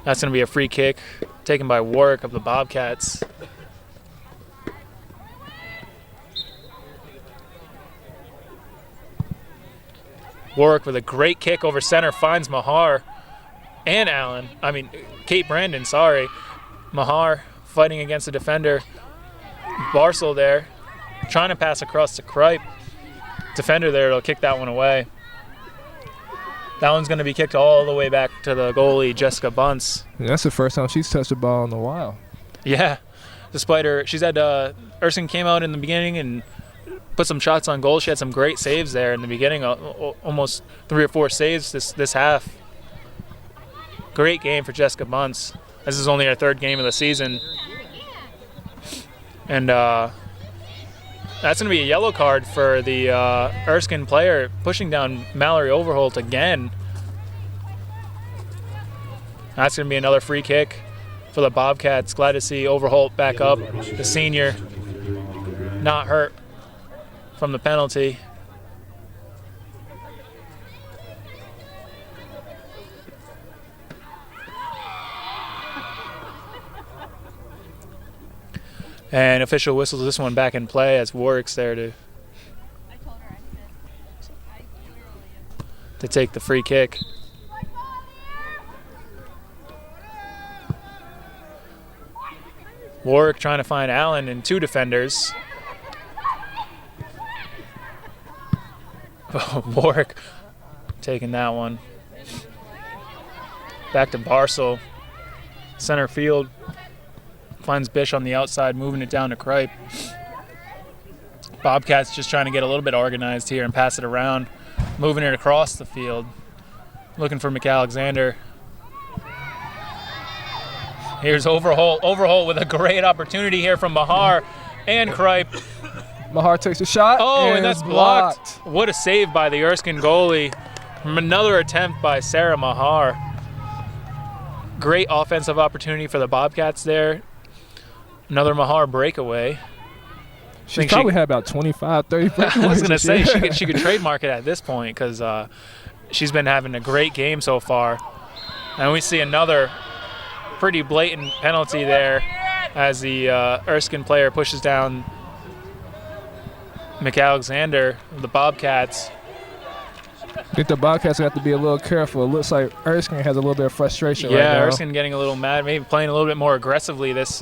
That's going to be a free kick taken by Warwick of the Bobcats. Warwick with a great kick over center finds Mahar and Kate Brandon, sorry. Mahar fighting against the defender. Barcel there, trying to pass across to Kripe. Defender there, will kick that one away. That one's going to be kicked all the way back to the goalie, Jessica Bunce. And that's the first time she's touched the ball in a while. Yeah, despite her, she's had, Erskine came out in the beginning and put some shots on goal. She had some great saves there in the beginning, almost 3 or 4 saves this half. Great game for Jessica Bunce. This is only her 3rd game of the season. And that's going to be a yellow card for the Erskine player pushing down Mallory Overholt again. That's going to be another free kick for the Bobcats. Glad to see Overholt back up, the senior, not hurt from the penalty. And official whistles this one back in play as Warwick's there to take the free kick. Warwick trying to find Allen and 2 defenders. Warwick taking that one. Back to Barcel. Center field. Finds Bish on the outside, moving it down to Kripe. Bobcats just trying to get a little bit organized here and pass it around. Moving it across the field. Looking for McAlexander. Here's Overholt. Overholt with a great opportunity here from Mahar and Kripe. Mahar takes a shot. Oh, and that's blocked. What a save by the Erskine goalie. From another attempt by Sarah Mahar. Great offensive opportunity for the Bobcats there. Another Mahar breakaway. She probably had about 25, 30 breakaways. I was going to say, year. she could trademark it at this point because she's been having a great game so far. And we see another pretty blatant penalty there as the Erskine player pushes down McAlexander of the Bobcats. I think the Bobcats have to be a little careful. It looks like Erskine has a little bit of frustration right now. Yeah, Erskine getting a little mad, maybe playing a little bit more aggressively this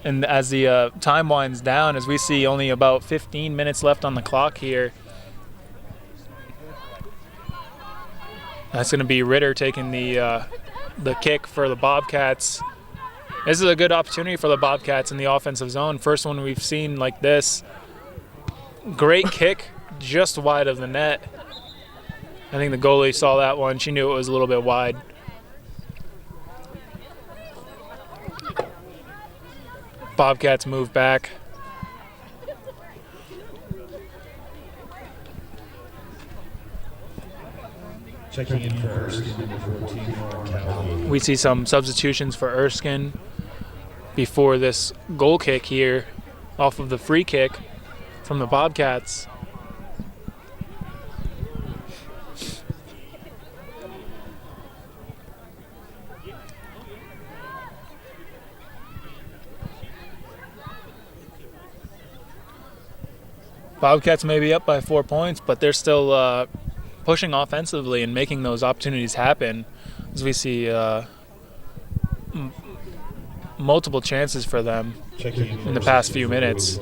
and as the time winds down, as we see only about 15 minutes left on the clock here. That's going to be Ritter taking the kick for the Bobcats. This is a good opportunity for the Bobcats in the offensive zone. First one we've seen like this. Great kick, just wide of the net. I think the goalie saw that one. She knew it was a little bit wide. Bobcats move back. Checking in for Erskine, number 14, Callie. We see some substitutions for Erskine before this goal kick here off of the free kick from the Bobcats. Bobcats may be up by 4 points, but they're still pushing offensively and making those opportunities happen, as we see multiple chances for them in the past few minutes.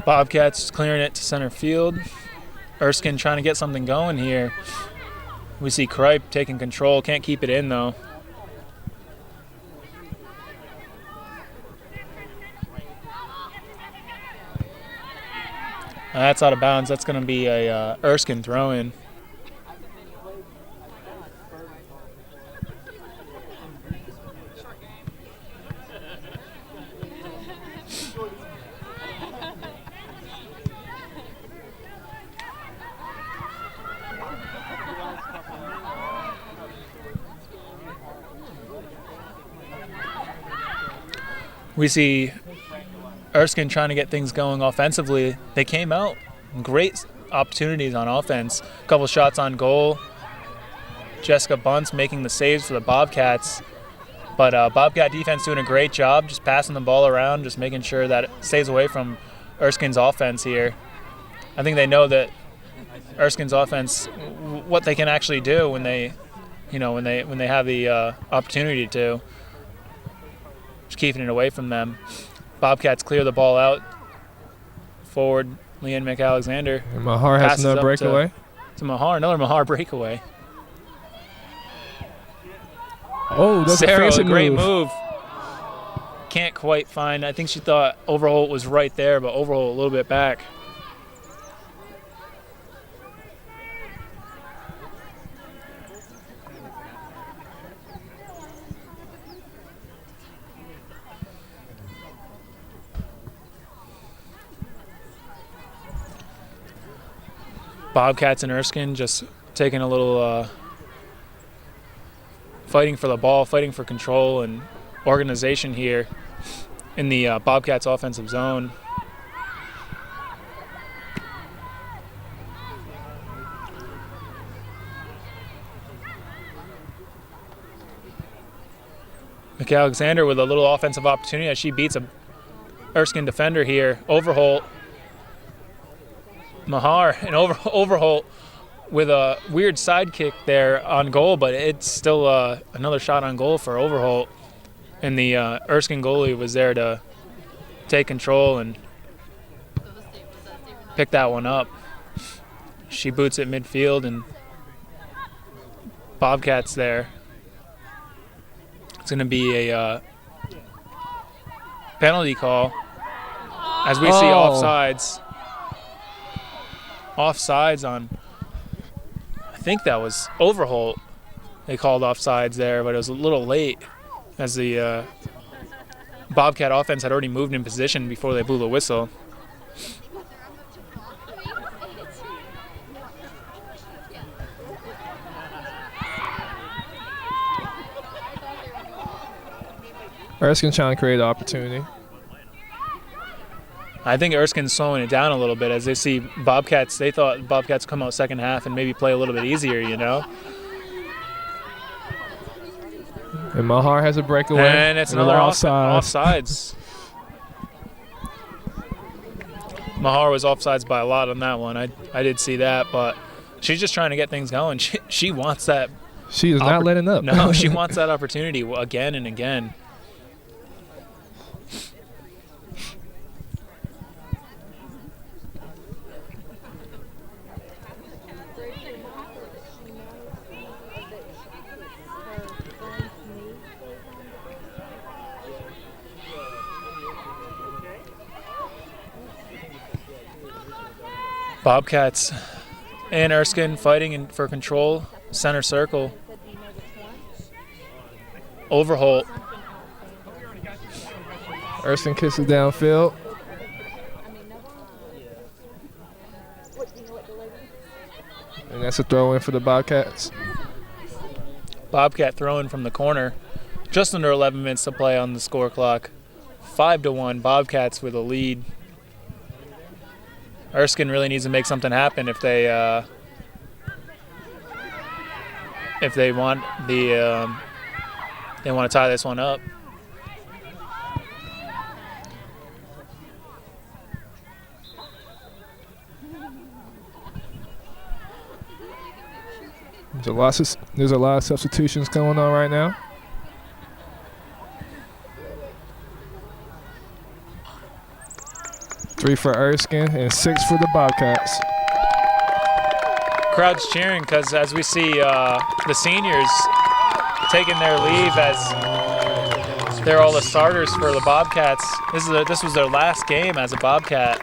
Bobcats clearing it to center field. Erskine trying to get something going here. We see Kripe taking control. Can't keep it in, though. That's out of bounds. That's going to be a Erskine throw-in. We see Erskine trying to get things going offensively. They came out, great opportunities on offense. A couple shots on goal. Jessica Bunce making the saves for the Bobcats. But Bobcat defense doing a great job, just passing the ball around, just making sure that it stays away from Erskine's offense here. I think they know that Erskine's offense, what they can actually do when they, when they have the opportunity to. Just keeping it away from them. Bobcats clear the ball out. Forward, Leanne McAlexander. And Mahar has another breakaway. To Mahar, another Mahar breakaway. Oh, that's Sarah, a great move. Can't quite find. I think she thought Overholt was right there, but Overholt a little bit back. Bobcats and Erskine just taking a little fighting for the ball, fighting for control and organization here in the Bobcats offensive zone. McAlexander with a little offensive opportunity as she beats a Erskine defender here. Overholt. Mahar and Overholt with a weird sidekick there on goal, but it's still another shot on goal for Overholt. And the Erskine goalie was there to take control and pick that one up. She boots it midfield, and Bobcats there. It's going to be a penalty call as we see offsides. Offsides on, I think that was Overholt. they called offsides there, but it was a little late as the Bobcat offense had already moved in position before they blew the whistle. Erskine trying to create an opportunity. I think Erskine's slowing it down a little bit as they see Bobcats. They thought Bobcats come out second half and maybe play a little bit easier, you know. And Mahar has a breakaway. And it's another offsides. Mahar was offsides by a lot on that one. I did see that, but she's just trying to get things going. She wants that. She is not letting up. No, she wants that opportunity again and again. Bobcats and Erskine fighting for control, center circle. Overholt. Erskine kisses downfield. And that's a throw in for the Bobcats. Bobcat throwing from the corner. Just under 11 minutes to play on the score clock. 5-1, Bobcats with a lead. Erskine really needs to make something happen if they want to tie this one up. There's a lot of substitutions going on right now. Three for Erskine and 6 for the Bobcats. Crowd's cheering because as we see the seniors taking their leave as they're all the starters for the Bobcats. This was their last game as a Bobcat.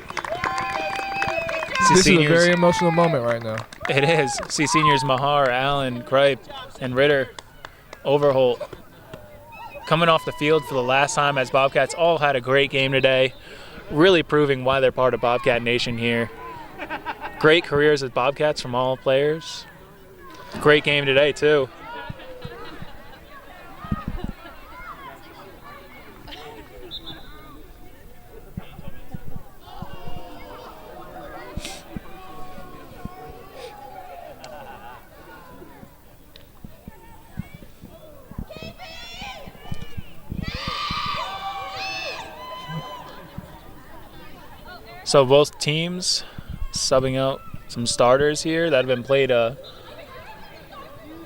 This is a very emotional moment right now. It is. See seniors Mahar, Allen, Kripe, and Ritter, Overholt coming off the field for the last time as Bobcats all had a great game today. Really proving why they're part of Bobcat Nation here. Great careers as Bobcats from all players. Great game today, too. So both teams subbing out some starters here that have been played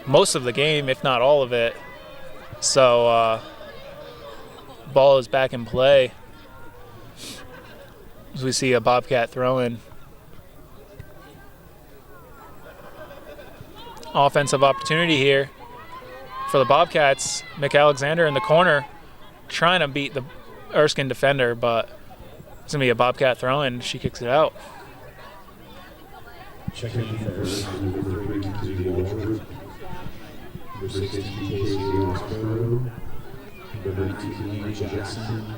most of the game, if not all of it. So ball is back in play as we see a Bobcat throw in. Offensive opportunity here for the Bobcats. McAlexander in the corner trying to beat the Erskine defender, but it's going to be a Bobcat throw in. She kicks it out. Checking for Erskine, number 3, Kazuki Walter. Number 16, Casey Osborough. Number 19, Jackson.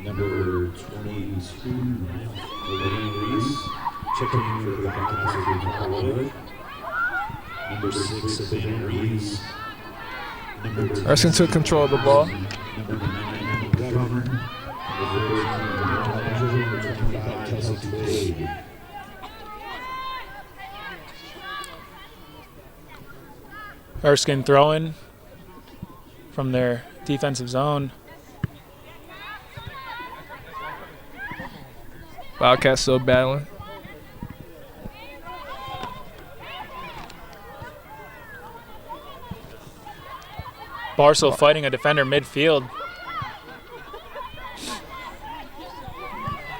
Number 22, Lorraine Reese. Checking for the Bobcats, Nicole. Number 6, Savannah Reese. Erskine took control of the ball. Number 9, Governor. Erskine throwing from their defensive zone. Bobcats still battling. Barcel fighting a defender midfield.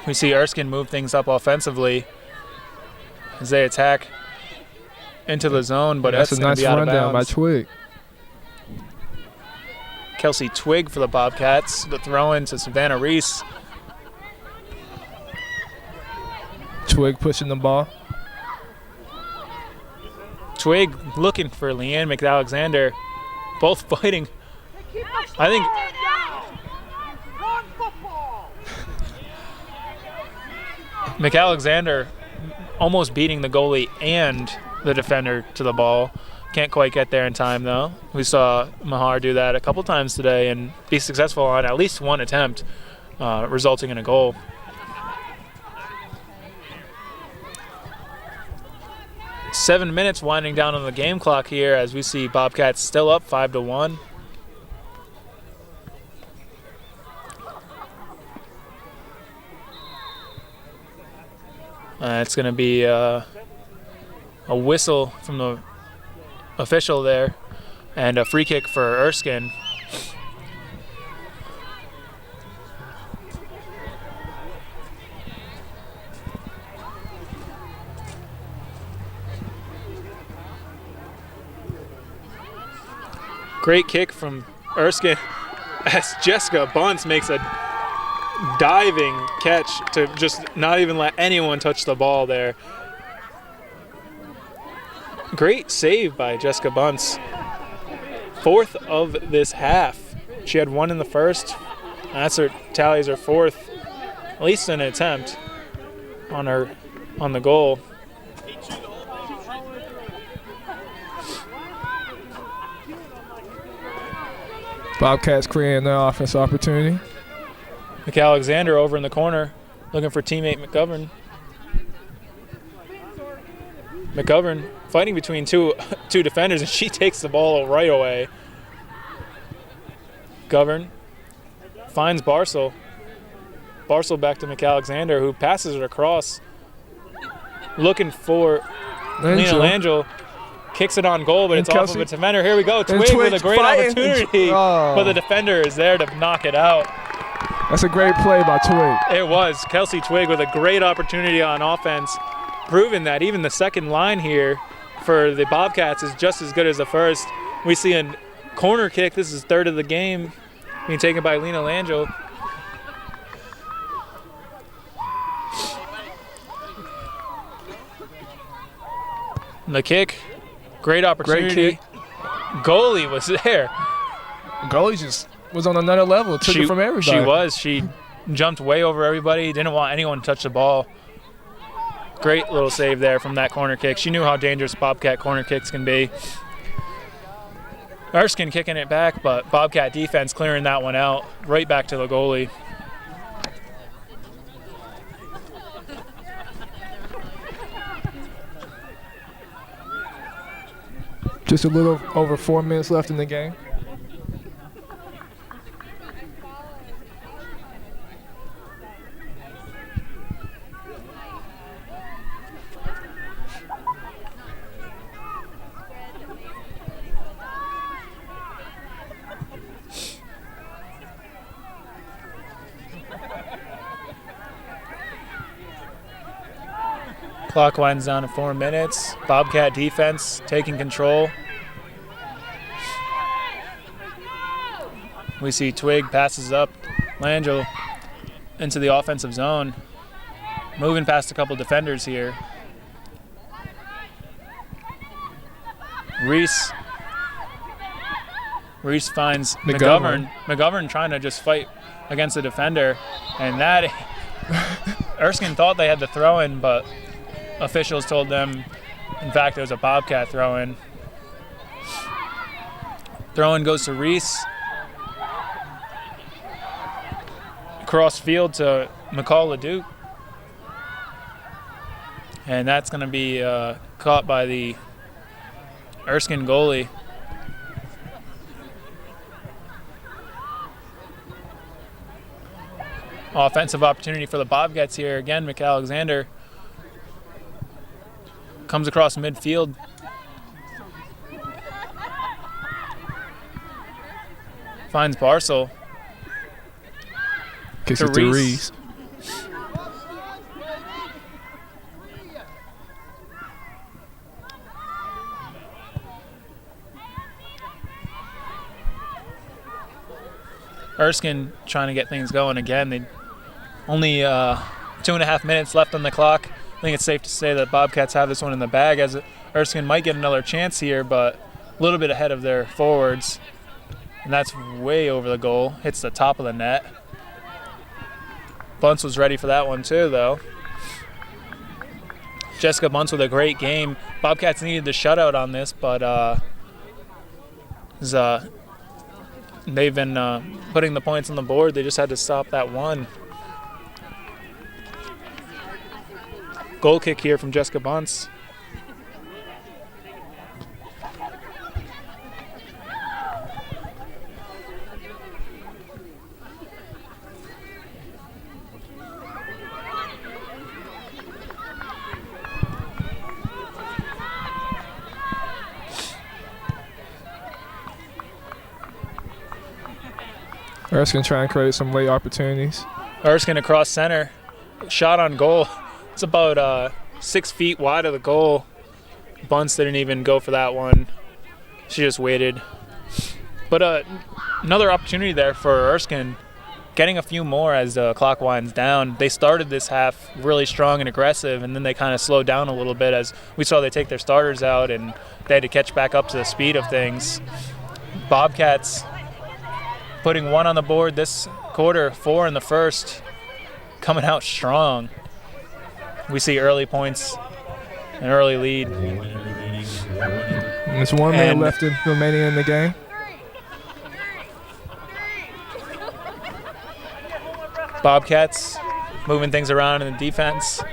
We see Erskine move things up offensively as they attack into the zone, but that's a nice rundown by Twig. Kelsey Twig for the Bobcats. The throw in to Savannah Reese. Twig pushing the ball. Twig looking for Leanne McAlexander. both fighting. I think McAlexander almost beating the goalie and the defender to the ball. Can't quite get there in time, though. We saw Mahar do that a couple times today and be successful on at least one attempt, resulting in a goal. Seven minutes winding down on the game clock here as we see Bobcats still up 5-1. It's going to be a whistle from the official there and a free kick for Erskine. Great kick from Erskine as Jessica Bunce makes a diving catch to just not even let anyone touch the ball there. Great save by Jessica Bunce. Fourth of this half. She had one in the first. That's her tallies her fourth, at least an attempt on the goal. Bobcats creating their offense opportunity. McAlexander over in the corner looking for teammate McGovern. McGovern fighting between two defenders, and she takes the ball right away. Govern finds Barcel. Barcel back to McAlexander, who passes it across. Looking for Lena Langell. Kicks it on goal, but it's off of a defender. Here we go. Twig with a great opportunity, but the defender is there to knock it out. That's a great play by Twig. It was. Kelsey Twig with a great opportunity on offense, proving that even the second line here for the Bobcats is just as good as the first. We see a corner kick. This is third of the game being taken by Lena Langell. The kick. Great opportunity. Great kick. Goalie was there. Goalie just was on another level. Took it from everybody. She was. She jumped way over everybody. Didn't want anyone to touch the ball. Great little save there from that corner kick. She knew how dangerous Bobcat corner kicks can be. Erskine kicking it back, but Bobcat defense clearing that one out. Right back to the goalie. Just a little over 4 minutes left in the game. Clock winds down to 4 minutes. Bobcat defense taking control. We see Twig passes up Langell into the offensive zone. Moving past a couple defenders here. Reese finds McGovern. McGovern trying to just fight against the defender. And that, Erskine thought they had the throw-in, but officials told them, in fact, it was a Bobcat throw-in. Throw-in goes to Reese. Cross field to McCall LeDuc. And that's going to be caught by the Erskine goalie. Offensive opportunity for the Bobcats here. Again, McAlexander comes across midfield. Finds Barcel. Kicks it to Reese. Erskine trying to get things going again. They only 2.5 minutes left on the clock. I think it's safe to say that Bobcats have this one in the bag, as Erskine might get another chance here, but a little bit ahead of their forwards. And that's way over the goal. Hits the top of the net. Bunce was ready for that one too, though. Jessica Bunce with a great game. Bobcats needed the shutout on this, but they've been putting the points on the board. They just had to stop that one. Goal kick here from Jessica Bunce. Erskine trying to create some late opportunities. Erskine across center. Shot on goal. It's about 6 feet wide of the goal. Bunce didn't even go for that one. She just waited. But another opportunity there for Erskine, getting a few more as the clock winds down. They started this half really strong and aggressive, and then they kind of slowed down a little bit as we saw they take their starters out, and they had to catch back up to the speed of things. Bobcats putting 1 on the board this quarter, 4 in the first, coming out strong. We see early points, an early lead. There's 1 minute left remaining in the game. Bobcats moving things around in the defense.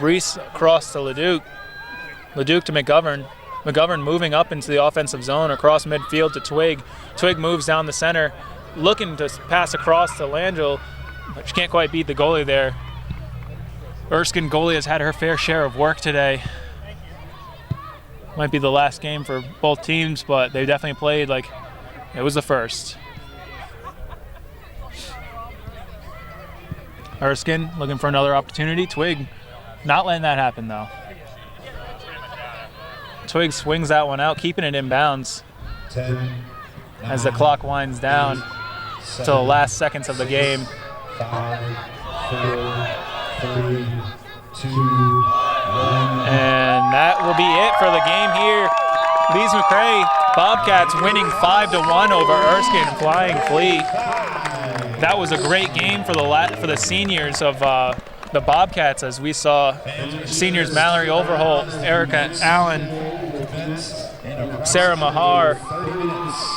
Reese across to Leduc. Leduc to McGovern. McGovern moving up into the offensive zone across midfield to Twig. Twig moves down the center, looking to pass across to Langell, but she can't quite beat the goalie there. Erskine goalie has had her fair share of work today. Might be the last game for both teams, but they definitely played like it was the first. Erskine looking for another opportunity. Twig not letting that happen though. Twig swings that one out, keeping it in bounds 10, as the clock winds down to the last seconds of the game. 5, 4, 3, 2, 1. And that will be it for the game here. Lees McRae Bobcats winning 5-1 over Erskine Flying Fleet. That was a great game for the seniors of the Bobcats, as we saw seniors Mallory Overholt, Erica Allen, Sarah Mahar,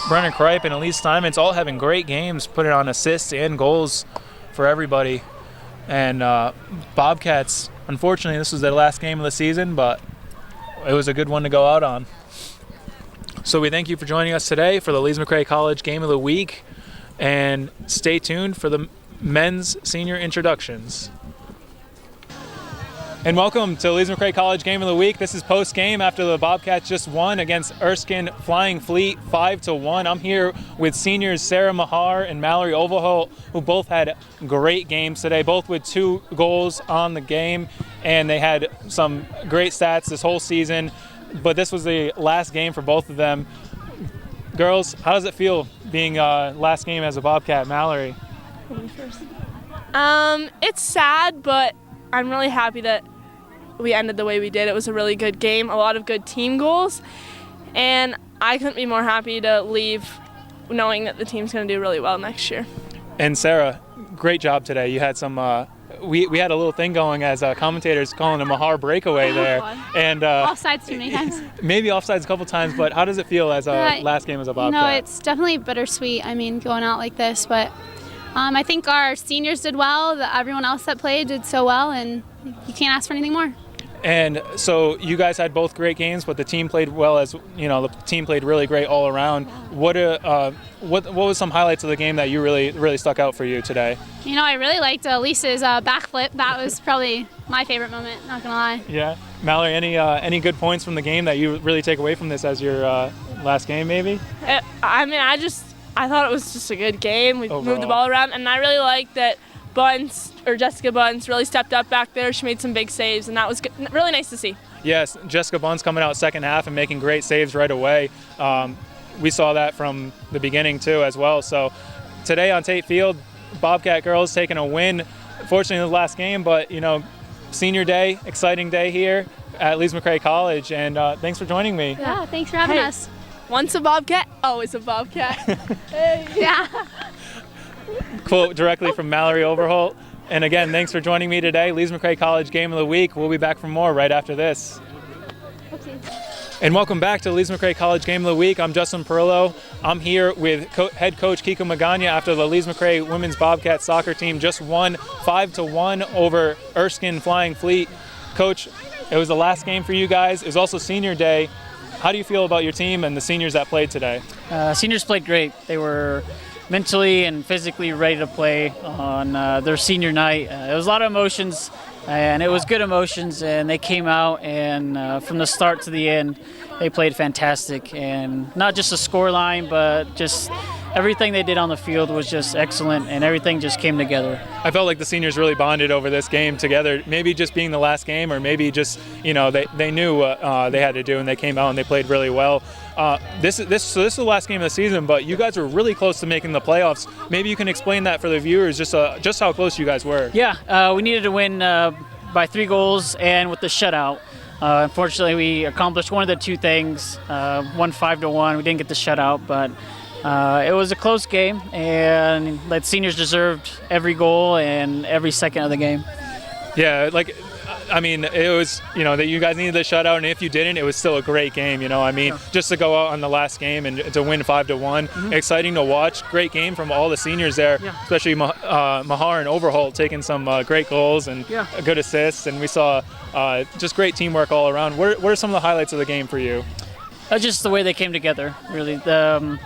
Brennan Kripe, and Elise Steinmetz all having great games, putting on assists and goals for everybody. And Bobcats, unfortunately, this was their last game of the season, but it was a good one to go out on. So we thank you for joining us today for the Lees McRae College Game of the Week, and stay tuned for the men's senior introductions. And welcome to Lees McRae College Game of the Week. This is post-game after the Bobcats just won against Erskine Flying Fleet 5-1. I'm here with seniors Sarah Mahar and Mallory Overholt, who both had great games today, both with 2 goals on the game, and they had some great stats this whole season. But this was the last game for both of them. Girls, how does it feel being last game as a Bobcat? Mallory? It's sad, but I'm really happy that we ended the way we did. It was a really good game, a lot of good team goals, and I couldn't be more happy to leave knowing that the team's going to do really well next year. And Sarah, great job today. You had some we had a little thing going as commentators calling a Mahar breakaway there. And offsides too many times. Maybe offsides a couple times, but how does it feel as a last game as a Bobcat? No, it's definitely bittersweet. I mean, going out like this, but I think our seniors did well. Everyone else that played did so well, and you can't ask for anything more. And so you guys had both great games, but the team played well, as you know. The team played really great all around. What was some highlights of the game that you really stuck out for you today? You know, I really liked Lisa's backflip. That was probably my favorite moment. Not gonna lie. Yeah, Mallory, any good points from the game that you really take away from this as your last game, maybe? I thought it was just a good game. We Overall. moved the ball around, and I really liked that Jessica Bunce really stepped up back there. She made some big saves, and that was good, really nice to see. Yes, Jessica Bunce coming out second half and making great saves right away. We saw that from the beginning too as well. So today on Tate Field, Bobcat girls taking a win. Fortunately, the last game, but you know, senior day, exciting day here. at Lees McRae College, and thanks for joining me. Yeah, thanks for having Hey. us. Once a Bobcat, always a Bobcat. Hey. Yeah. Quote directly from Mallory Overholt. And again, thanks for joining me today. Lees McRae College Game of the Week. We'll be back for more right after this. And welcome back to Lees McRae College Game of the Week. I'm Justin Perillo. I'm here with head coach Kiko Magana after the Lees McRae women's Bobcat soccer team just won 5-1 over Erskine Flying Fleet. Coach, it was the last game for you guys. It was also senior day. How do you feel about your team and the seniors that played today? Seniors played great. They were mentally and physically ready to play on their senior night. It was a lot of emotions, and it was good emotions, and they came out, and from the start to the end, they played fantastic. And not just the score line, but just everything they did on the field was just excellent, and everything just came together. I felt like the seniors really bonded over this game together, maybe just being the last game, or maybe just, they knew what they had to do, and they came out and they played really well. This is the last game of the season, but you guys were really close to making the playoffs. Maybe you can explain that for the viewers, just how close you guys were. Yeah, we needed to win by 3 goals and with the shutout. Unfortunately, we accomplished one of the 2 things, won 5-1. We didn't get the shutout, but it was a close game, and the seniors deserved every goal and every second of the game. Yeah, it was, that you guys needed the shutout, and if you didn't, it was still a great game, just to go out on the last game and to win 5-1. Exciting to watch. Great game from all the seniors there, especially Mahar and Overholt taking some great goals and good assists, and we saw just great teamwork all around. What are some of the highlights of the game for you? Just the way they came together, really. There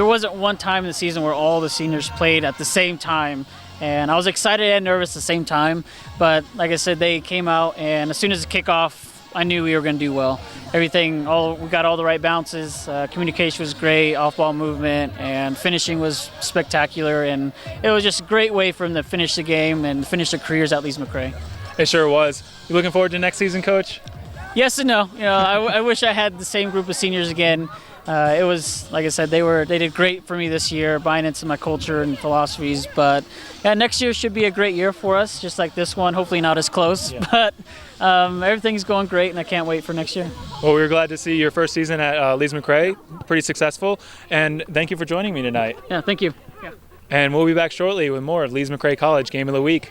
wasn't one time in the season where all the seniors played at the same time, and I was excited and nervous at the same time, but like I said, they came out, and as soon as the kickoff, I knew we were going to do well. We got all the right bounces, communication was great, off-ball movement, and finishing was spectacular, and it was just a great way for them to finish the game and finish their careers at Lees McRae. It sure was. You looking forward to next season, Coach? Yes and no. I wish I had the same group of seniors again. It was, like I said, they did great for me this year, buying into my culture and philosophies. But yeah, next year should be a great year for us, just like this one. Hopefully not as close, but everything's going great, and I can't wait for next year. Well, we were glad to see your first season at Lees McRae, pretty successful, and thank you for joining me tonight. Yeah, thank you. Yeah. And we'll be back shortly with more of Lees McRae College Game of the Week.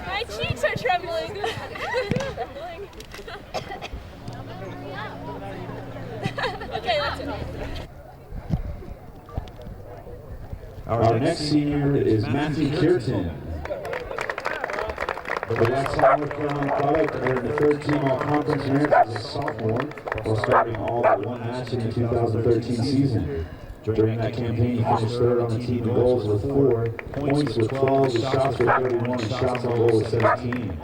My cheeks are trembling. Okay, that's enough. Our next senior is Matthew Kirton. The West North Carolina product earned the 3rd team all-conference merit as a sophomore while starting all but 1 match in the 2013 season. During that campaign, he finished 3rd on the team in goals with 4, points with 12, with shots with 31, and shots on goal with 17.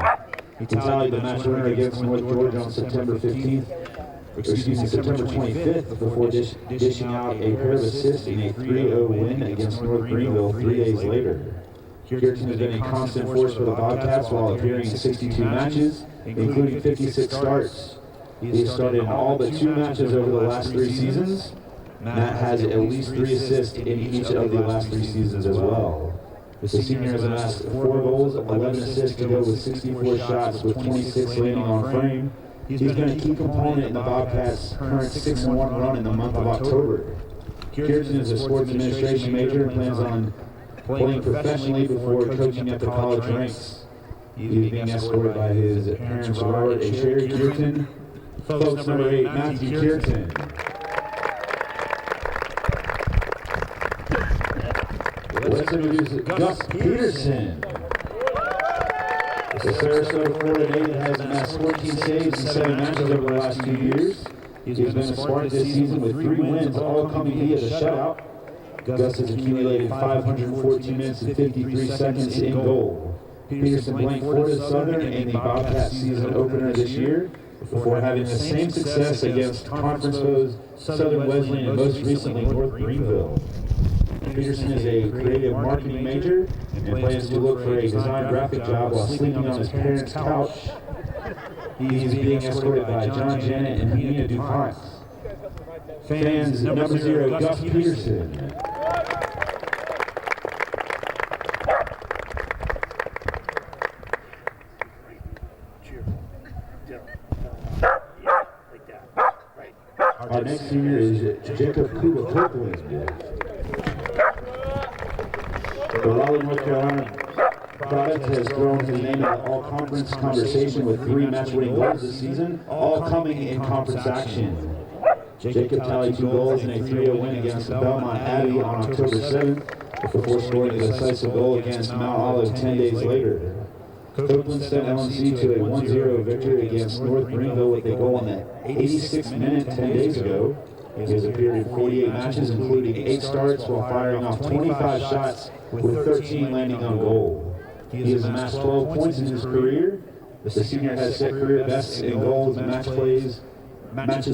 He tallied the match winner against North Georgia on September 25th before dishing out a pair of assists in a 3-0 win against North Greenville 3 days later. Kirton has been a constant force for the Bobcats while appearing in 62 matches, including 56 starts. He has started in all but 2 matches over the last 3 seasons. Matt has at least 3 assists in each of the last 3 seasons as well. The senior has amassed 4 goals, 11 assists to go with 64 shots with 26 landing on frame. He's been a key component in the Bobcats' current 6-1 run in the month of October. Kirton is a sports administration major and plans on playing professionally before coaching at the college ranks. He is being escorted by his parents, Robert and Sherry Kirton. Folks, number 8, Matthew Kirton. Let's introduce Gus Peterson. The Sarasota, Florida native has amassed 14 saves in 7 matches over the last 2 years. He's been a Spartan this season with 3 wins, all coming via the shutout. Gus has accumulated 514 minutes and 53 seconds in goal. Peterson blanked Florida Southern in the Bobcat season opener this year, before having the same success against conference foes Southern Wesleyan and most recently North Greenville. Peterson is a creative marketing major and plans to look for a design graphic job while sleeping on his parents' couch. He is being escorted by John Janet and Nina DuPont. Fans, number 0, Gus Peterson. Our next senior is Jacob Copeland. The Raleigh, North Carolina product has thrown his name in the all-conference conversation with 3 match-winning goals this season, all coming in conference action. Jacob tallied 2 goals in a 3-0 win against Belmont Abbey on October 7th before scoring a decisive goal against Mount Olive 10 days later. Copeland sent LNC to a 1-0 victory against North Greenville with a goal in the 86th minute 10 days ago. He has appeared in 48 matches, including 8 starts, while firing off 25 shots, with 13 landing on goal. He has amassed 12 points in his career. The senior has set career bests in goals, matches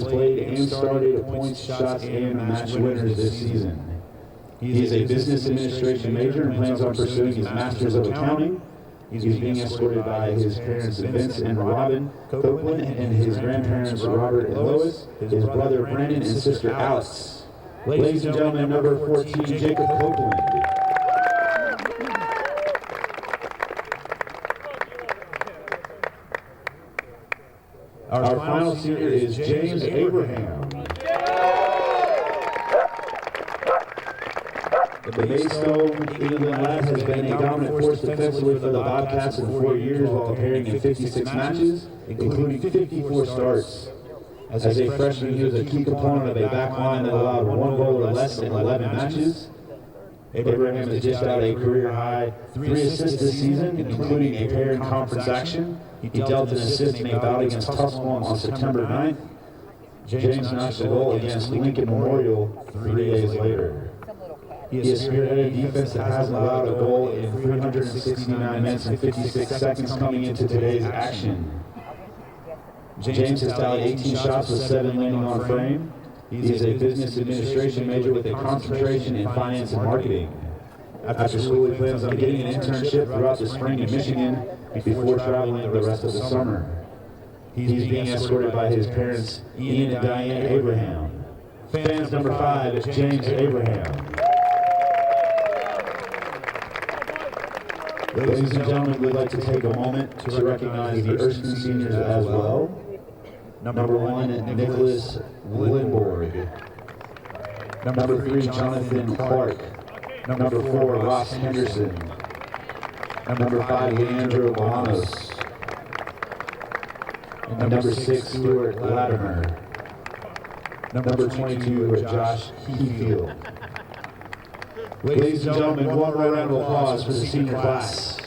played, and started, points, shots, and match winners this season. He is a business administration major and plans on pursuing his Masters of Accounting. He's being escorted by his parents Vince and Robin Copeland and his grandparents Robert and Lois, his brother Brandon and sister Alex. Ladies and gentlemen, number 14, Jacob Copeland. Our final senior is James Abraham. The Maidstone England lad has been a dominant force defensively for the Bobcats in 4 years while appearing in 56 matches, including 54 starts. As a freshman, he was a key component of a back line that allowed 1 goal or less in 11 matches. Abraham has dished out a career-high 3 assists this season, including a pair in conference action. He dealt an assist in a bout against Tusculum on September 9th. James notched a goal against Lincoln Memorial 3 days later. He has spearheaded a defense that hasn't allowed a goal in 369 minutes and 56 seconds coming into today's action. James has tallied 18 shots with 7 landing on frame. He is a business administration major with a concentration in finance and marketing. After school, he plans on getting an internship throughout the spring in Michigan before traveling the rest of the summer. He's being escorted by his parents, Ian and Diane Abraham. Fans number 5 is James Abraham. Ladies and gentlemen, we'd like to take a moment to recognize the Erskine seniors as well. Number 1, Nicholas Willenborg. Number 3, Jonathan Clark. Number 4, Ross Henderson. Number 5, Leandro Bolanos. And number 6, Stuart Latimer. Number 22, Josh Heafield. Ladies and gentlemen, one more round of applause for the senior class.